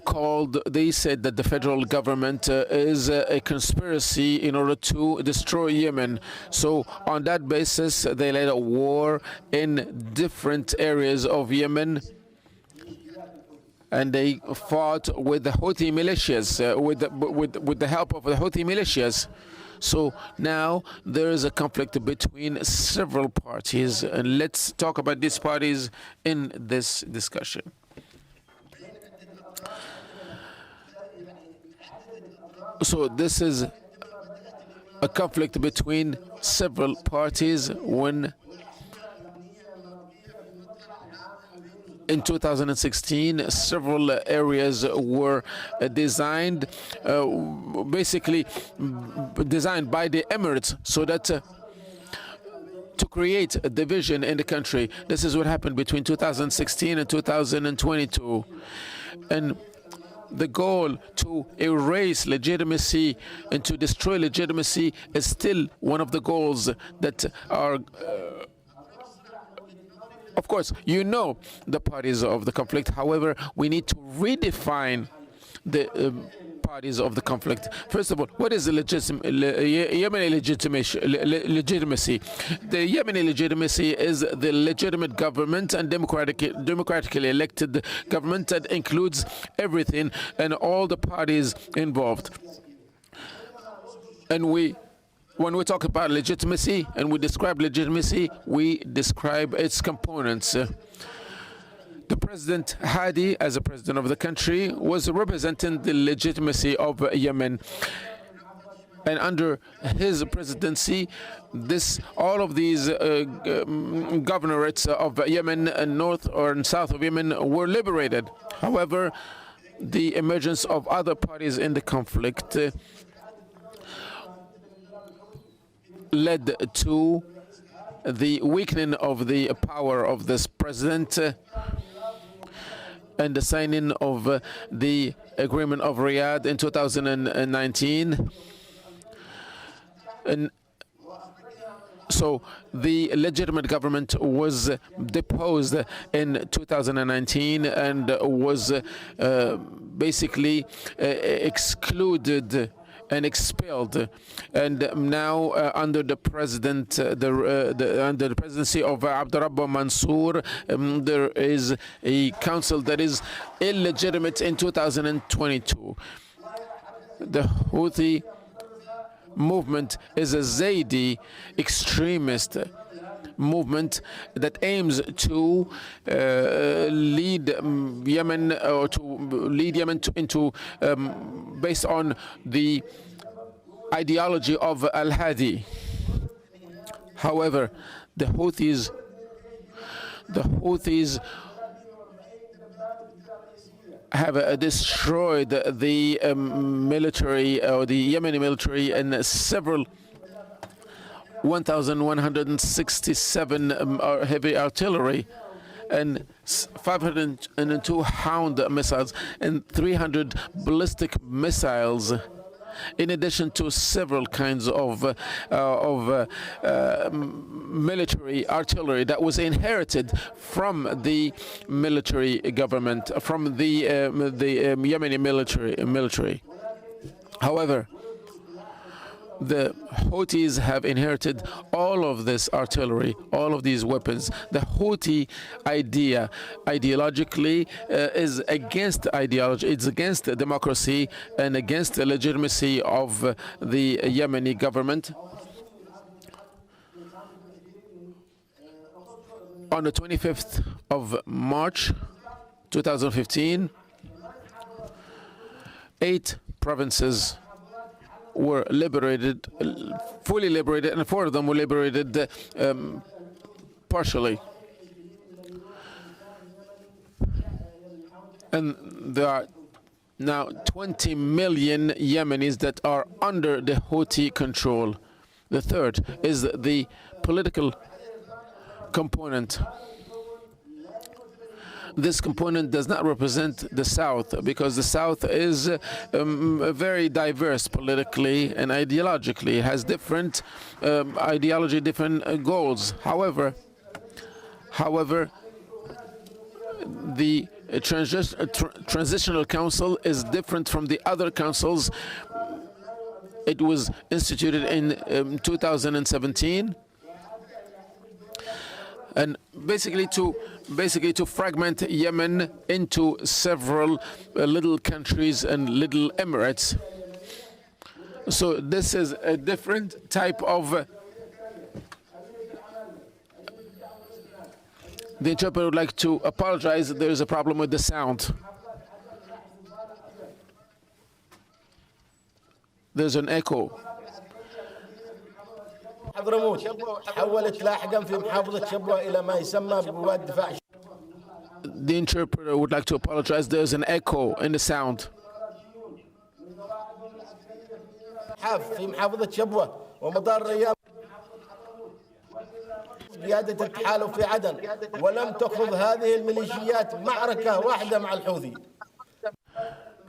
said that the federal government is a conspiracy in order to destroy Yemen. So on that basis, they led a war in different areas of Yemen. and they fought with the Houthi militias, with the help of the Houthi militias. So now there is a conflict between several parties, and let's talk about these parties in this discussion. So this is a conflict between several parties when in 2016 several areas were designed, basically designed by the Emirates, so that to create a division in the country. This is what happened between 2016 and 2022. And the goal to erase legitimacy and to destroy legitimacy is still one of the goals that are, of course, you know the parties of the conflict. However, we need to redefine the parties of the conflict. First of all, what is the Yemeni legitimacy? The Yemeni legitimacy is the legitimate government and democratically elected government that includes everything and all the parties involved. And when we talk about legitimacy and we describe legitimacy, we describe its components. The President Hadi, as a president of the country, was representing the legitimacy of Yemen. And under his presidency, all of these governorates of Yemen and north or south of Yemen were liberated. However, the emergence of other parties in the conflict led to the weakening of the power of this president and the signing of the agreement of Riyadh in 2019. And so the legitimate government was deposed in 2019 and was basically excluded and expelled, and now under the president, under the presidency of Abdurrabba Mansour, there is a council that is illegitimate in 2022. The Houthi movement is a Zaydi extremist movement that aims to lead Yemen into based on the ideology of Al-Hadi. However, the Houthis have destroyed the military or the Yemeni military and several 1,167 heavy artillery and 502 Hound missiles and 300 ballistic missiles, in addition to several kinds of military artillery that was inherited from the military government, from the Yemeni military. However, the Houthis have inherited all of this artillery, all of these weapons. The Houthi idea, ideologically, is against ideology. It's against democracy and against the legitimacy of the Yemeni government. On the 25th of March, 2015, 8 provinces were liberated, fully liberated, and 4 of them were liberated partially. And there are now 20 million Yemenis that are under the Houthi control. The third is the political component. This component does not represent the South, because the South is very diverse politically and ideologically. It has different ideology, different goals. However, the transitional council is different from the other councils. It was instituted in 2017. and basically to fragment Yemen into several little countries and little emirates. So this is a different type of. The interpreter would like to apologize. There is a problem with the sound. There's an echo. حضرموت تحولت لاحقا في محافظة شبوة إلى ما يسمى بقوات دفاع. The interpreter would like to apologize. There's an echo in the sound. في محافظة شبوة ومدار الرياض قيادة التحالف في عدن ولم تخوض هذه الميليشيات معركة واحدة مع الحوثي.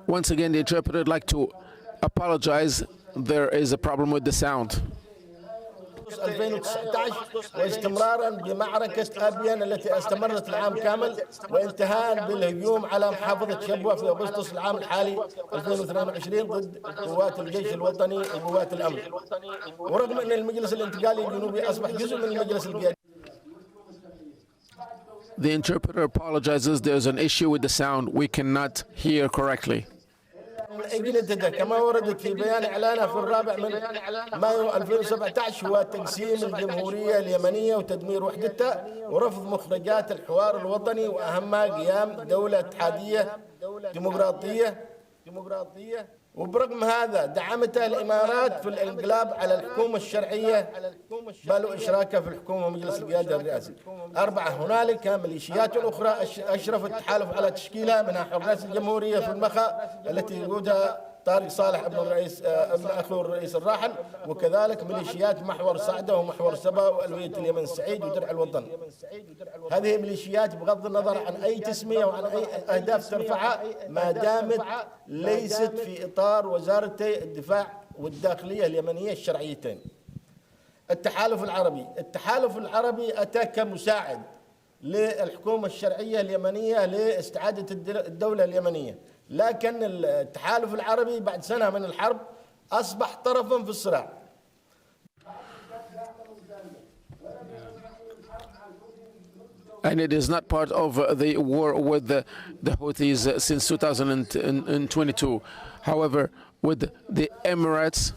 Once again, the interpreter would like to apologize. There is a problem with the sound. 2019 واستمرارا بمعركة أبين التي استمرت العام كامل وانتهاء بالهجوم على محافظة شبوة في أغسطس العام الحالي 2022 ضد قوات الجيش الوطني وقوات الأمن. ورغم أن المجلس الانتقالي الجنوبي أصبح جزء من المجلس القيادي. The interpreter apologizes. There's an issue with the sound. We cannot hear correctly. كما وردت في بيان إعلانه في الرابع من مايو 2017 هو تقسيم الجمهورية اليمنية وتدمير وحدتها ورفض مخرجات الحوار الوطني وأهمها قيام دولة اتحادية ديمقراطية وبرغم هذا دعمتها الإمارات في الانقلاب على الحكومة الشرعية بل وإشراكها في الحكومة ومجلس القيادة الرئاسي. 4 هنالك ميليشيات أخرى أشرف التحالف على تشكيلها منها حراس الجمهورية في المخا التي يقودها طارق صالح ابن أخو الرئيس الراحل وكذلك ميليشيات محور صعدة ومحور سبا وألوية اليمن السعيد ودرع الوطن. هذه ميليشيات بغض النظر عن أي تسمية وعن أي أهداف ترفعها ما دامت ليست في إطار وزارتي الدفاع والداخلية اليمنية الشرعيتين. التحالف العربي أتى كمساعد للحكومة الشرعية اليمنية لاستعادة الدولة اليمنية لكن التحالف العربي بعد سنة من الحرب أصبح طرفا في الصراع. And it is not part of the war with the Houthis since 2022. However, with the Emirates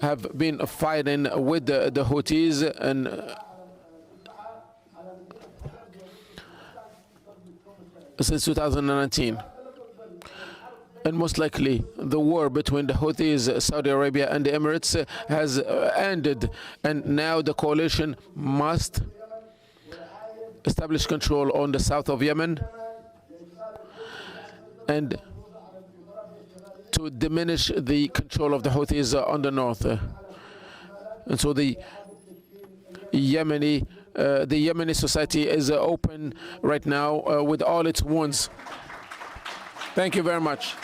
have been fighting with the Houthis and since 2019. And most likely the war between the Houthis, Saudi Arabia and the Emirates has ended, and now the coalition must establish control on the south of Yemen and to diminish the control of the Houthis on the north. And so the Yemeni society is open right now with all its wounds. Thank you very much.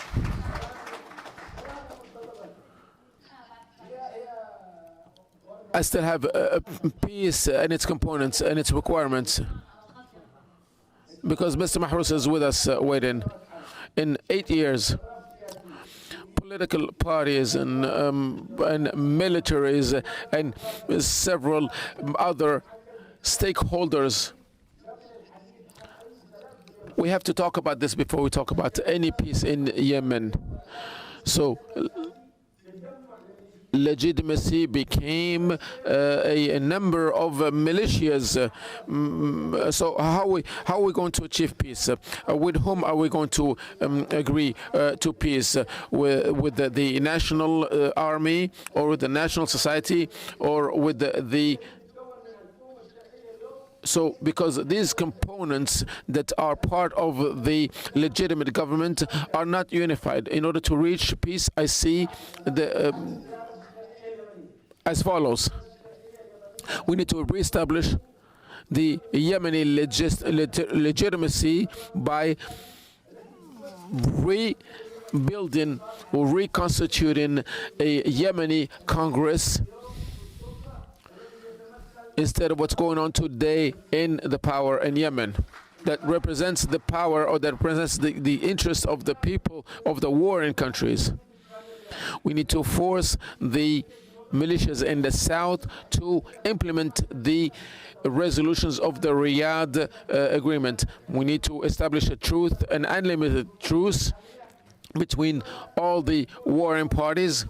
I still have peace and its components and its requirements because Mr. Mahrous is with us waiting. In 8 years, political parties and militaries and several other stakeholders. We have to talk about this before we talk about any peace in Yemen. So legitimacy became a number of militias. So how are we going to achieve peace? With whom are we going to agree to peace? With the national army, or with the national society, or with the So, because these components that are part of the legitimate government are not unified. In order to reach peace, I see as follows. We need to reestablish the Yemeni legitimacy by rebuilding or reconstituting a Yemeni Congress instead of what's going on today in the power in Yemen, that represents the power, or that represents the interest of the people of the warring countries. We need to force the militias in the south to implement the resolutions of the Riyadh agreement. We need to establish an unlimited truce between all the warring parties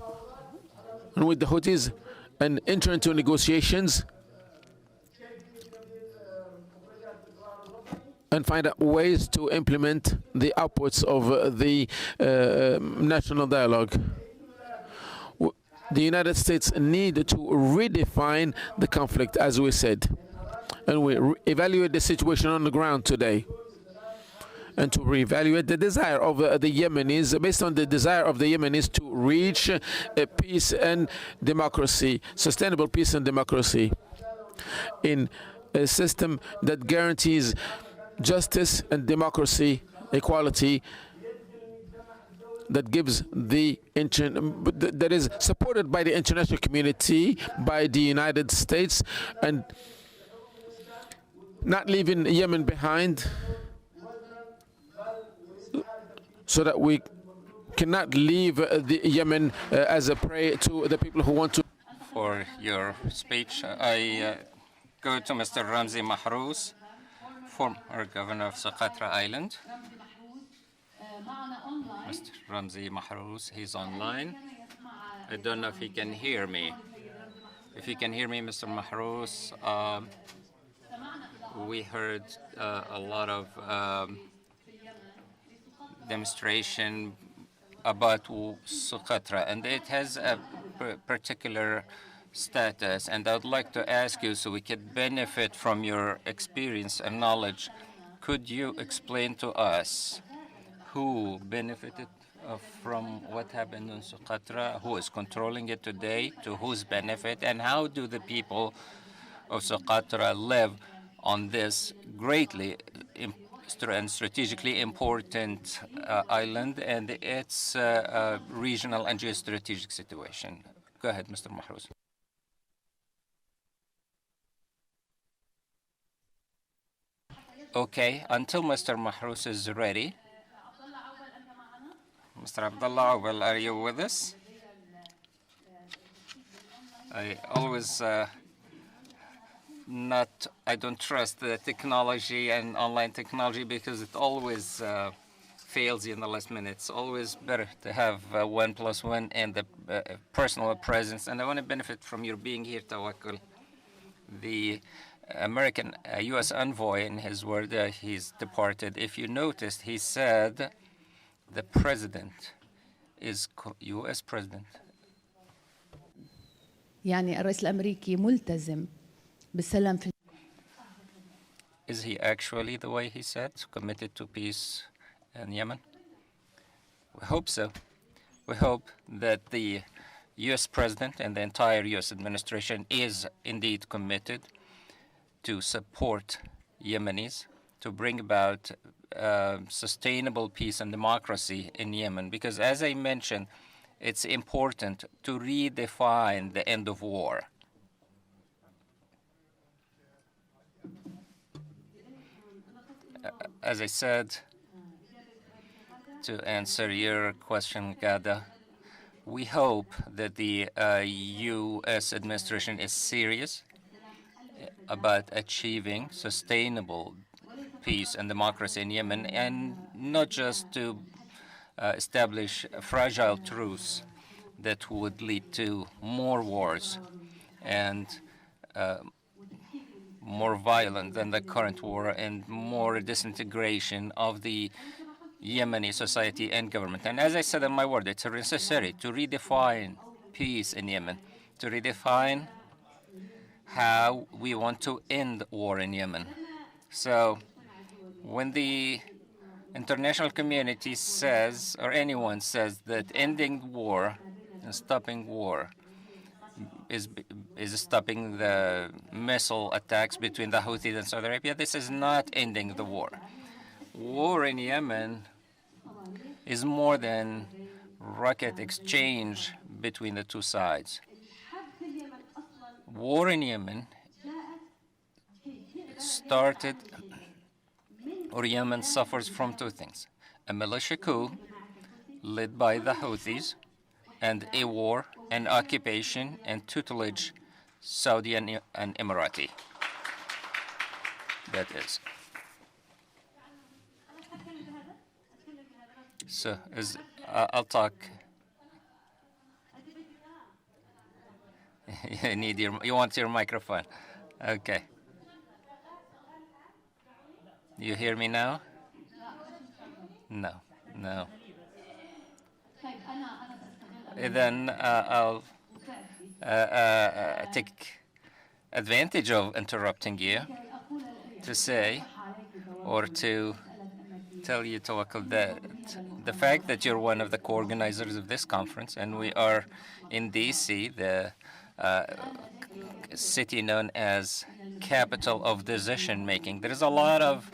and with the Houthis, and enter into negotiations and find out ways to implement the outputs of the national dialogue. The United States need to redefine the conflict, as we said, and we evaluate the situation on the ground today, and to reevaluate the desire of the Yemenis, based on the desire of the Yemenis to reach peace and democracy, sustainable peace and democracy, in a system that guarantees justice and democracy, equality, that gives that is supported by the international community, by the United States, and not leaving Yemen behind, so that we cannot leave the Yemen as a prey to the people who want to. For your speech, I go to Mr. Ramzi Mahrous, former governor of Socotra Island. Mr. Ramzi Mahrous, he's online. I don't know if he can hear me. If you can hear me, Mr. Mahrous, we heard a lot of demonstration about Socotra, and it has a particular status, and I'd like to ask you, so we could benefit from your experience and knowledge, could you explain to us who benefited from what happened in Socotra, who is controlling it today, to whose benefit, and how do the people of Socotra live on this greatly and strategically important island and its regional and geostrategic situation? Go ahead, Mr. Mahrous. Okay, until Mr. Mahrous is ready. Mr. Abdullah, well, are you with us? I always I don't trust the technology and online technology because it always fails you in the last minute. It's always better to have 1+1 and the personal presence. And I want to benefit from your being here, Tawakkol. The American U.S. envoy, in his word, he's departed. If you noticed, he said the president is U.S. president. يعني الرئيس الأمريكي ملتزم بالسلام في. Is he actually the way he said, committed to peace in Yemen? We hope so. We hope that the U.S. president and the entire U.S. administration is indeed committed to support Yemenis, to bring about sustainable peace and democracy in Yemen. Because as I mentioned, it's important to redefine the end of war. As I said, to answer your question, Gada, we hope that the U.S. administration is serious about achieving sustainable peace and democracy in Yemen, and not just to establish a fragile truce that would lead to more wars and more violent than the current war and more disintegration of the Yemeni society and government. And as I said in my word, it's necessary to redefine peace in Yemen, to redefine how we want to end war in Yemen. So when the international community says, or anyone says, that ending war and stopping war is stopping the missile attacks between the Houthis and Saudi Arabia, this is not ending the war. War in Yemen is more than rocket exchange between the two sides. War in Yemen started, or Yemen suffers from two things: a militia coup led by the Houthis and a war, an occupation, and tutelage, Saudi and Emirati. That is. So, I'll talk. You want your microphone? Okay. You hear me now? No. Then I'll take advantage of interrupting you to say, or to tell you, Tawakkol, that the fact that you're one of the co-organizers of this conference, and we are in D.C., the city known as capital of decision-making. There is a lot of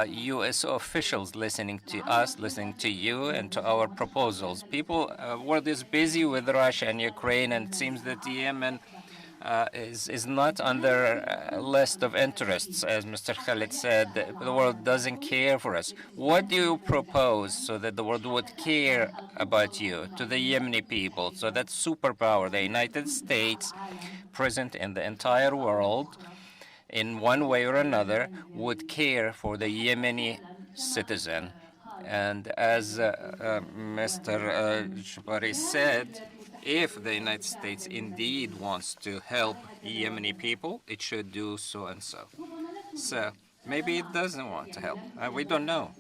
U.S. officials listening to us, listening to you, and to our proposals. World is busy with Russia and Ukraine, and it seems that Yemen is not on their list of interests. As Mr. Khalid said, the world doesn't care for us. What do you propose so that the world would care about you, to the Yemeni people, so that superpower, the United States, present in the entire world, in one way or another, would care for the Yemeni citizen? And as Mr. Jabari said, if the United States indeed wants to help Yemeni people, it should do so and so. So maybe it doesn't want to help. We don't know.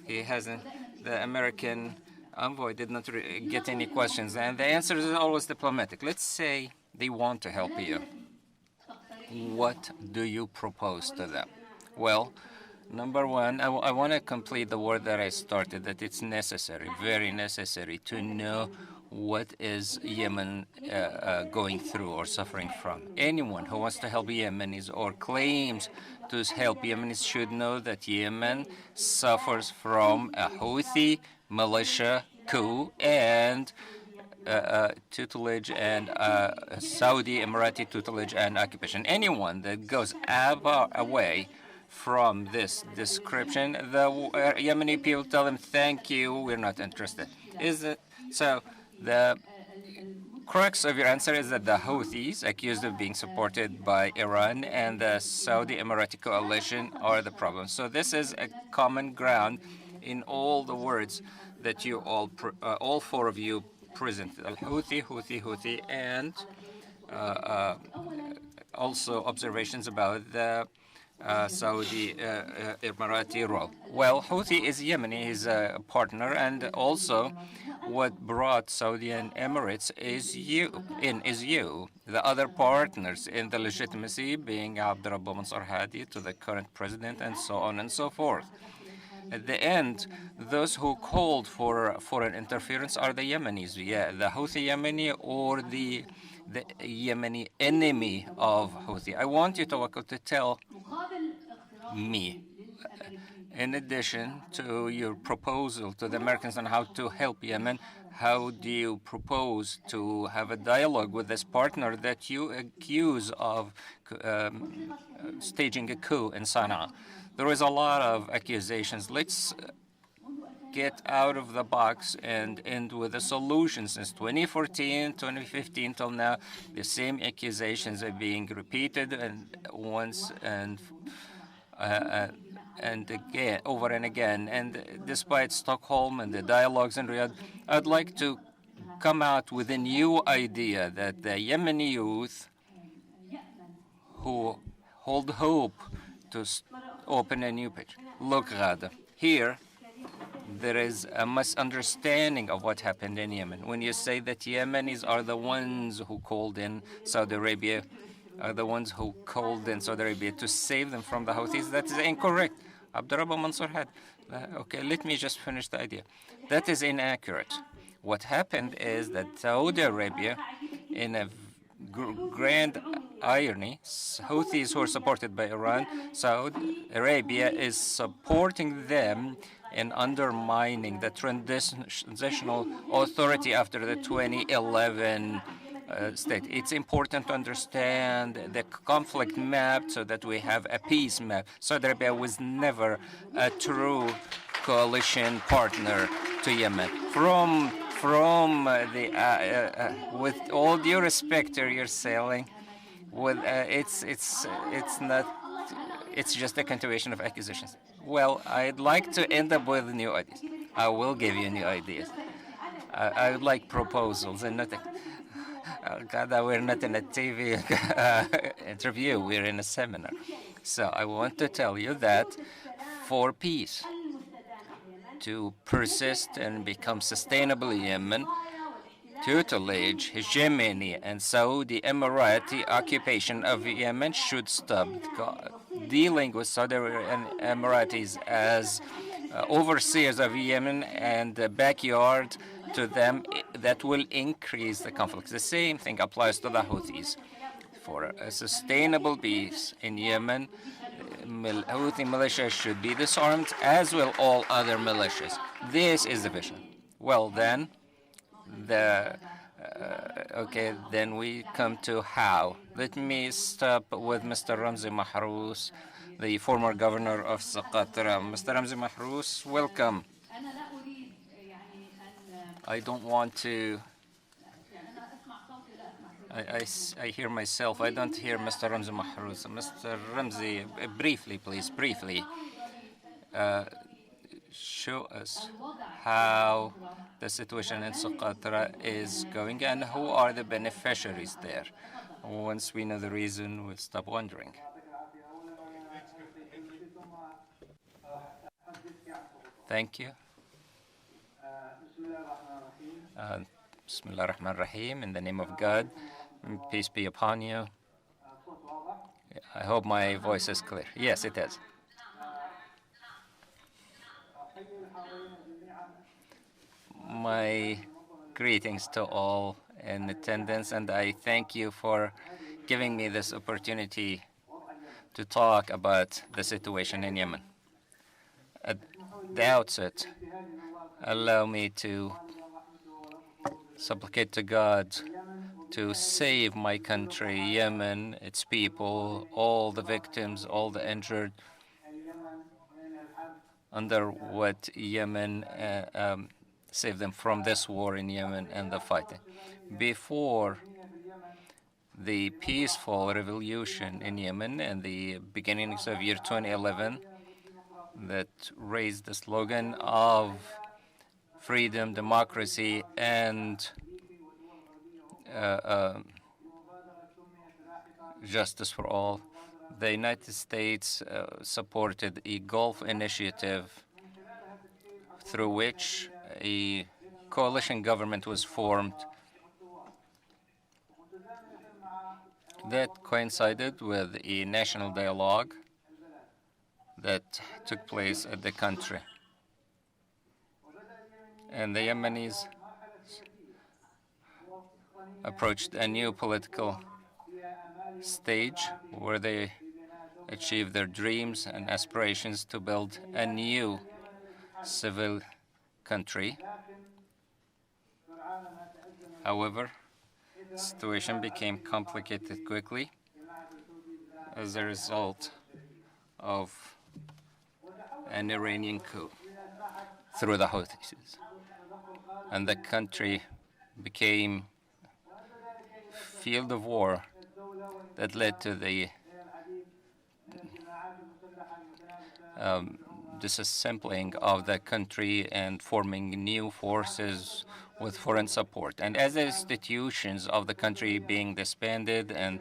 The American envoy did not get any questions, and the answer is always diplomatic. Let's say they want to help you. What do you propose to them? Well, number one, I want to complete the word that I started, that it's necessary, very necessary, to know what is Yemen going through or suffering from. Anyone who wants to help Yemenis or claims to help Yemenis should know that Yemen suffers from a Houthi militia coup and tutelage and Saudi Emirati tutelage and occupation. Anyone that goes away from this description, the Yemeni people tell them, thank you, we're not interested. Is it so? The crux of your answer is that the Houthis, accused of being supported by Iran and the Saudi Emirati coalition, are the problem. So this is a common ground in all the words that you all four of you presented: Houthi, and also observations about the Saudi Emirati role. Well, Houthi is Yemeni, he's a partner, and also what brought Saudi and Emirates is you. The other partners in the legitimacy being Abdurrabbu Mansur Hadi to the current president, and so on and so forth. At the end, those who called for foreign interference are the Yemenis, the Houthi Yemeni or the Yemeni enemy of Houthi. I want you, Tawakkol, to tell me, in addition to your proposal to the Americans on how to help Yemen, how do you propose to have a dialogue with this partner that you accuse of staging a coup in Sana'a? There is a lot of accusations. Let's get out of the box and end with a solution. Since 2014, 2015 till now, the same accusations are being repeated once and again, over and again. And despite Stockholm and the dialogues in Riyadh, I'd like to come out with a new idea that the Yemeni youth who hold hope to open a new page. Look, Ghada, here there is a misunderstanding of what happened in Yemen. When you say that Yemenis are the ones who called in Saudi Arabia, to save them from the Houthis, that is incorrect. Abdurrabbu Mansur had. Okay, let me just finish the idea. That is inaccurate. What happened is that Saudi Arabia, in a grand irony, Houthis who are supported by Iran, Saudi Arabia is supporting them in undermining the transitional authority after the 2011 state. It's important to understand the conflict map so that we have a peace map. Saudi Arabia was never a true coalition partner to Yemen. From from with all due respect to your selling, with it's not. It's just a continuation of accusations. Well, I'd like to end up with new ideas. I will give you new ideas. I would like proposals and nothing. God, we're not in a TV interview. We're in a seminar. So I want to tell you that for peace to persist and become sustainable in Yemen, tutelage, hegemony, and Saudi Emirati occupation of Yemen should stop. Dealing with Saudi Emiratis as overseers of Yemen and the backyard to them, that will increase the conflict. The same thing applies to the Houthis. For a sustainable peace in Yemen, Houthi militias should be disarmed, as will all other militias. This is the vision. Well, then, okay, then we come to how. Let me start with Mr. Ramzi Mahrous, the former governor of Socotra. Mr. Ramzi Mahrous, welcome. I don't want to. I hear myself. I don't hear Mr. Ramzi Mahrous. Mr. Ramzi, briefly, please, briefly. Show us how the situation in Socotra is going and who are the beneficiaries there. Once we know the reason, we'll stop wondering. Thank you. Bismillah ar-Rahman ar-Rahim, in the name of God, peace be upon you. I hope my voice is clear. Yes, it is. My greetings to all in attendance, and I thank you for giving me this opportunity to talk about the situation in Yemen. At the outset, allow me to supplicate to God to save my country, Yemen, its people, all the victims, all the injured, under what Yemen, save them from this war in Yemen and the fighting. Before the peaceful revolution in Yemen and the beginnings of year 2011 that raised the slogan of freedom, democracy, and justice for all, the United States supported a Gulf initiative through which a coalition government was formed that coincided with a national dialogue that took place at the country. And the Yemenis approached a new political stage where they achieved their dreams and aspirations to build a new civil country. However, the situation became complicated quickly as a result of an Iranian coup through the Houthis. And the country became a field of war that led to the disassembling of the country and forming new forces with foreign support. And as the institutions of the country being disbanded and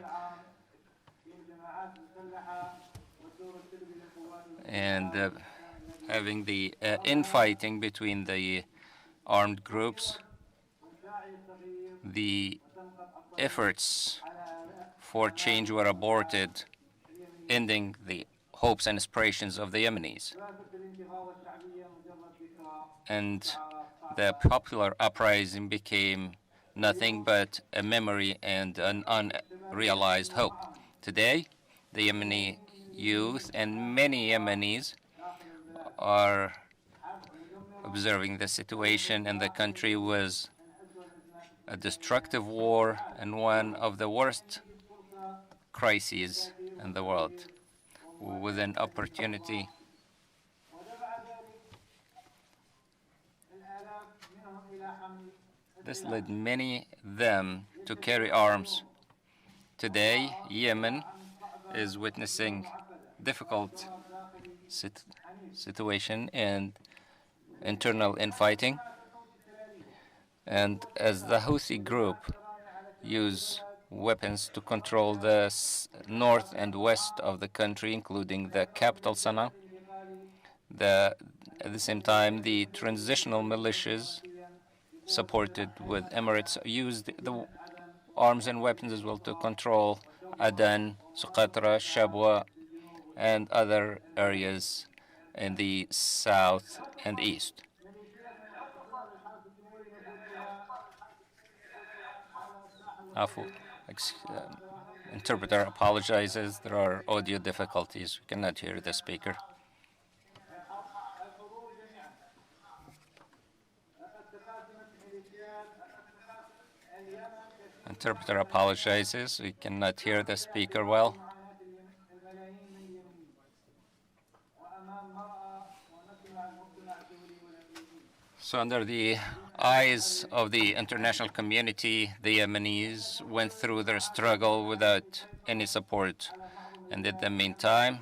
having the infighting between the armed groups, the efforts for change were aborted, ending the hopes and aspirations of the Yemenis. And the popular uprising became nothing but a memory and an unrealized hope. Today, the Yemeni youth and many Yemenis are observing the situation in the country was a destructive war and one of the worst crises in the world, with an opportunity This led many of them to carry arms. Today, Yemen is witnessing difficult situation and internal infighting. And as the Houthi group use weapons to control the north and west of the country, including the capital Sana'a, at the same time, the transitional militias supported with Emirates used the arms and weapons as well to control Aden, Socotra, Shabwa, and other areas in the south and east. Interpreter apologizes. There are audio difficulties. We cannot hear the speaker. Interpreter apologizes. We cannot hear the speaker well. So under the eyes of the international community, the Yemenis went through their struggle without any support. And in the meantime,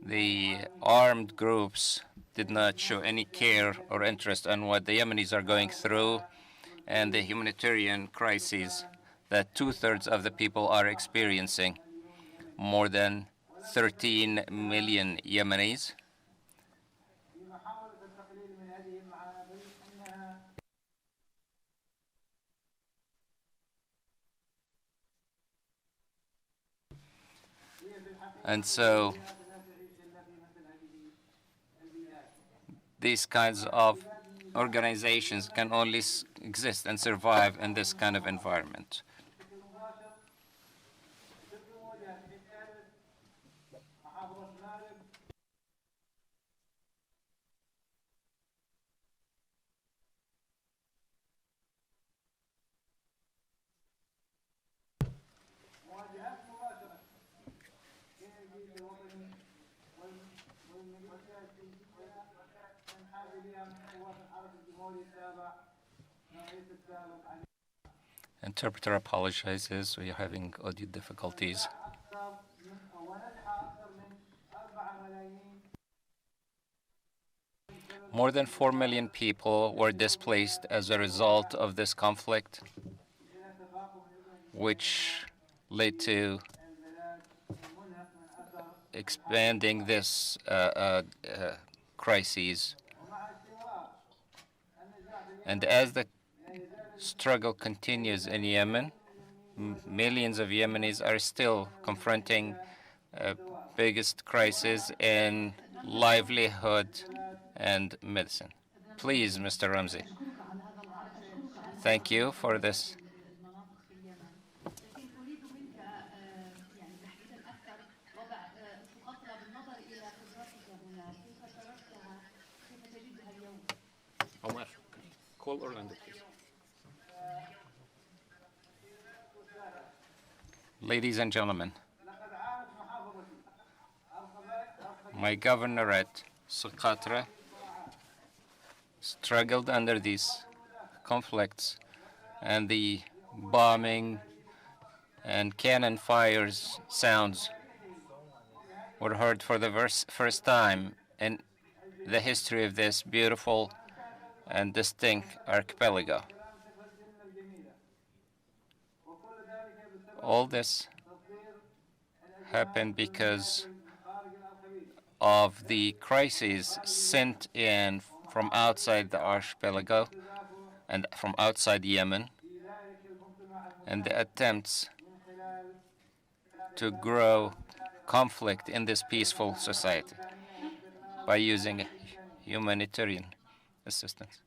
the armed groups did not show any care or interest on what the Yemenis are going through and the humanitarian crises that two-thirds of the people are experiencing. More than 13 million Yemenis. And so these kinds of organizations can only exist and survive in this kind of environment. Interpreter apologizes. We are having audio difficulties. More than 4 million people were displaced as a result of this conflict, which led to expanding this crises. And as the struggle continues in Yemen, millions of Yemenis are still confronting biggest crisis in livelihood and medicine. Please, Mr. Ramsey. Thank you for this. Omar, call Orlando, please. Ladies and gentlemen, my governorate, Socotra, struggled under these conflicts, and the bombing and cannon fires sounds were heard for the first time in the history of this beautiful and distinct archipelago. All this happened because of the crises sent in from outside the archipelago and from outside Yemen, and the attempts to grow conflict in this peaceful society by using humanitarian assistance.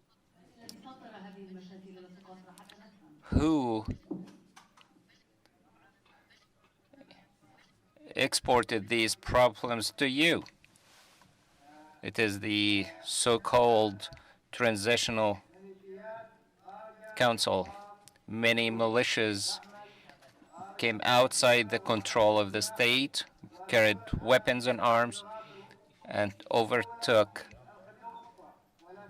Who exported these problems to you? It is the so-called Transitional Council. Many militias came outside the control of the state, carried weapons and arms, and overtook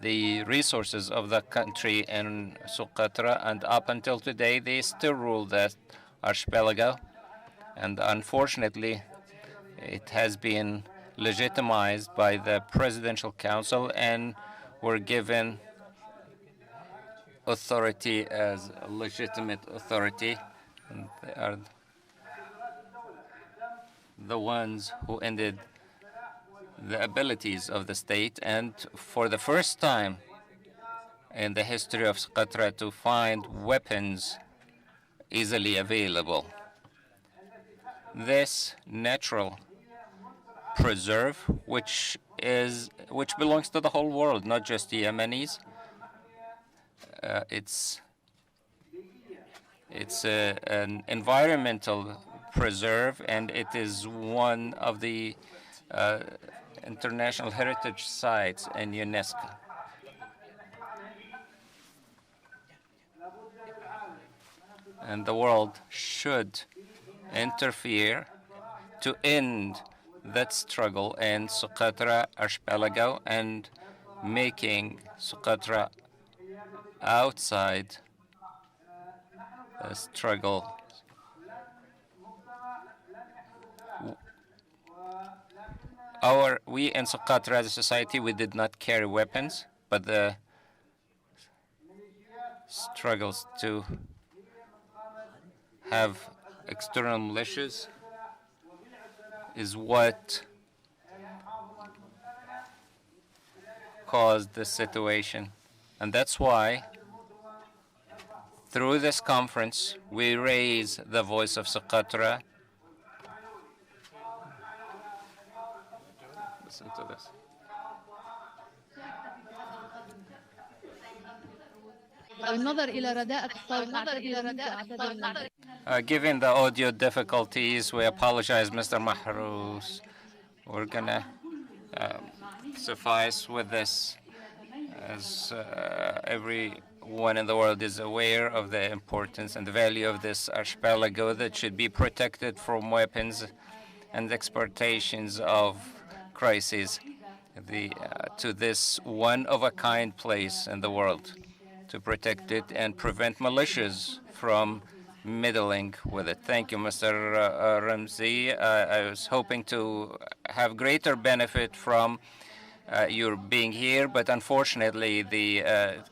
the resources of the country in Socotra, and up until today, they still rule that archipelago. And unfortunately, it has been legitimized by the Presidential Council and were given authority as a legitimate authority. And they are the ones who ended the abilities of the state, and for the first time in the history of Socotra to find weapons easily available. This natural preserve, which belongs to the whole world, not just the Yemenis, it's an environmental preserve, and it is one of the international heritage sites in UNESCO. And the world should interfere to end that struggle in Socotra archipelago and making Socotra outside the struggle. We in Socotra as a society, we did not carry weapons, but the struggles to have external militias is what caused this situation. And that's why, through this conference, we raise the voice of Socotra. Listen to this. Given the audio difficulties, we apologize, Mr. Mahrous. We're gonna suffice with this, as everyone in the world is aware of the importance and the value of this archipelago that should be protected from weapons and exportations of crises to this one-of-a-kind place in the world, to protect it and prevent militias from meddling with it. Thank you, Mr. Ramzi. I was hoping to have greater benefit from your being here, but unfortunately the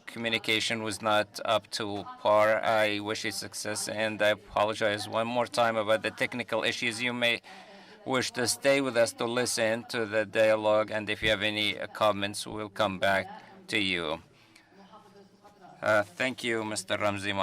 communication was not up to par. I wish you success, and I apologize one more time about the technical issues. You may wish to stay with us to listen to the dialogue, and if you have any comments, we'll come back to you. Thank you, Mr. Ramzi.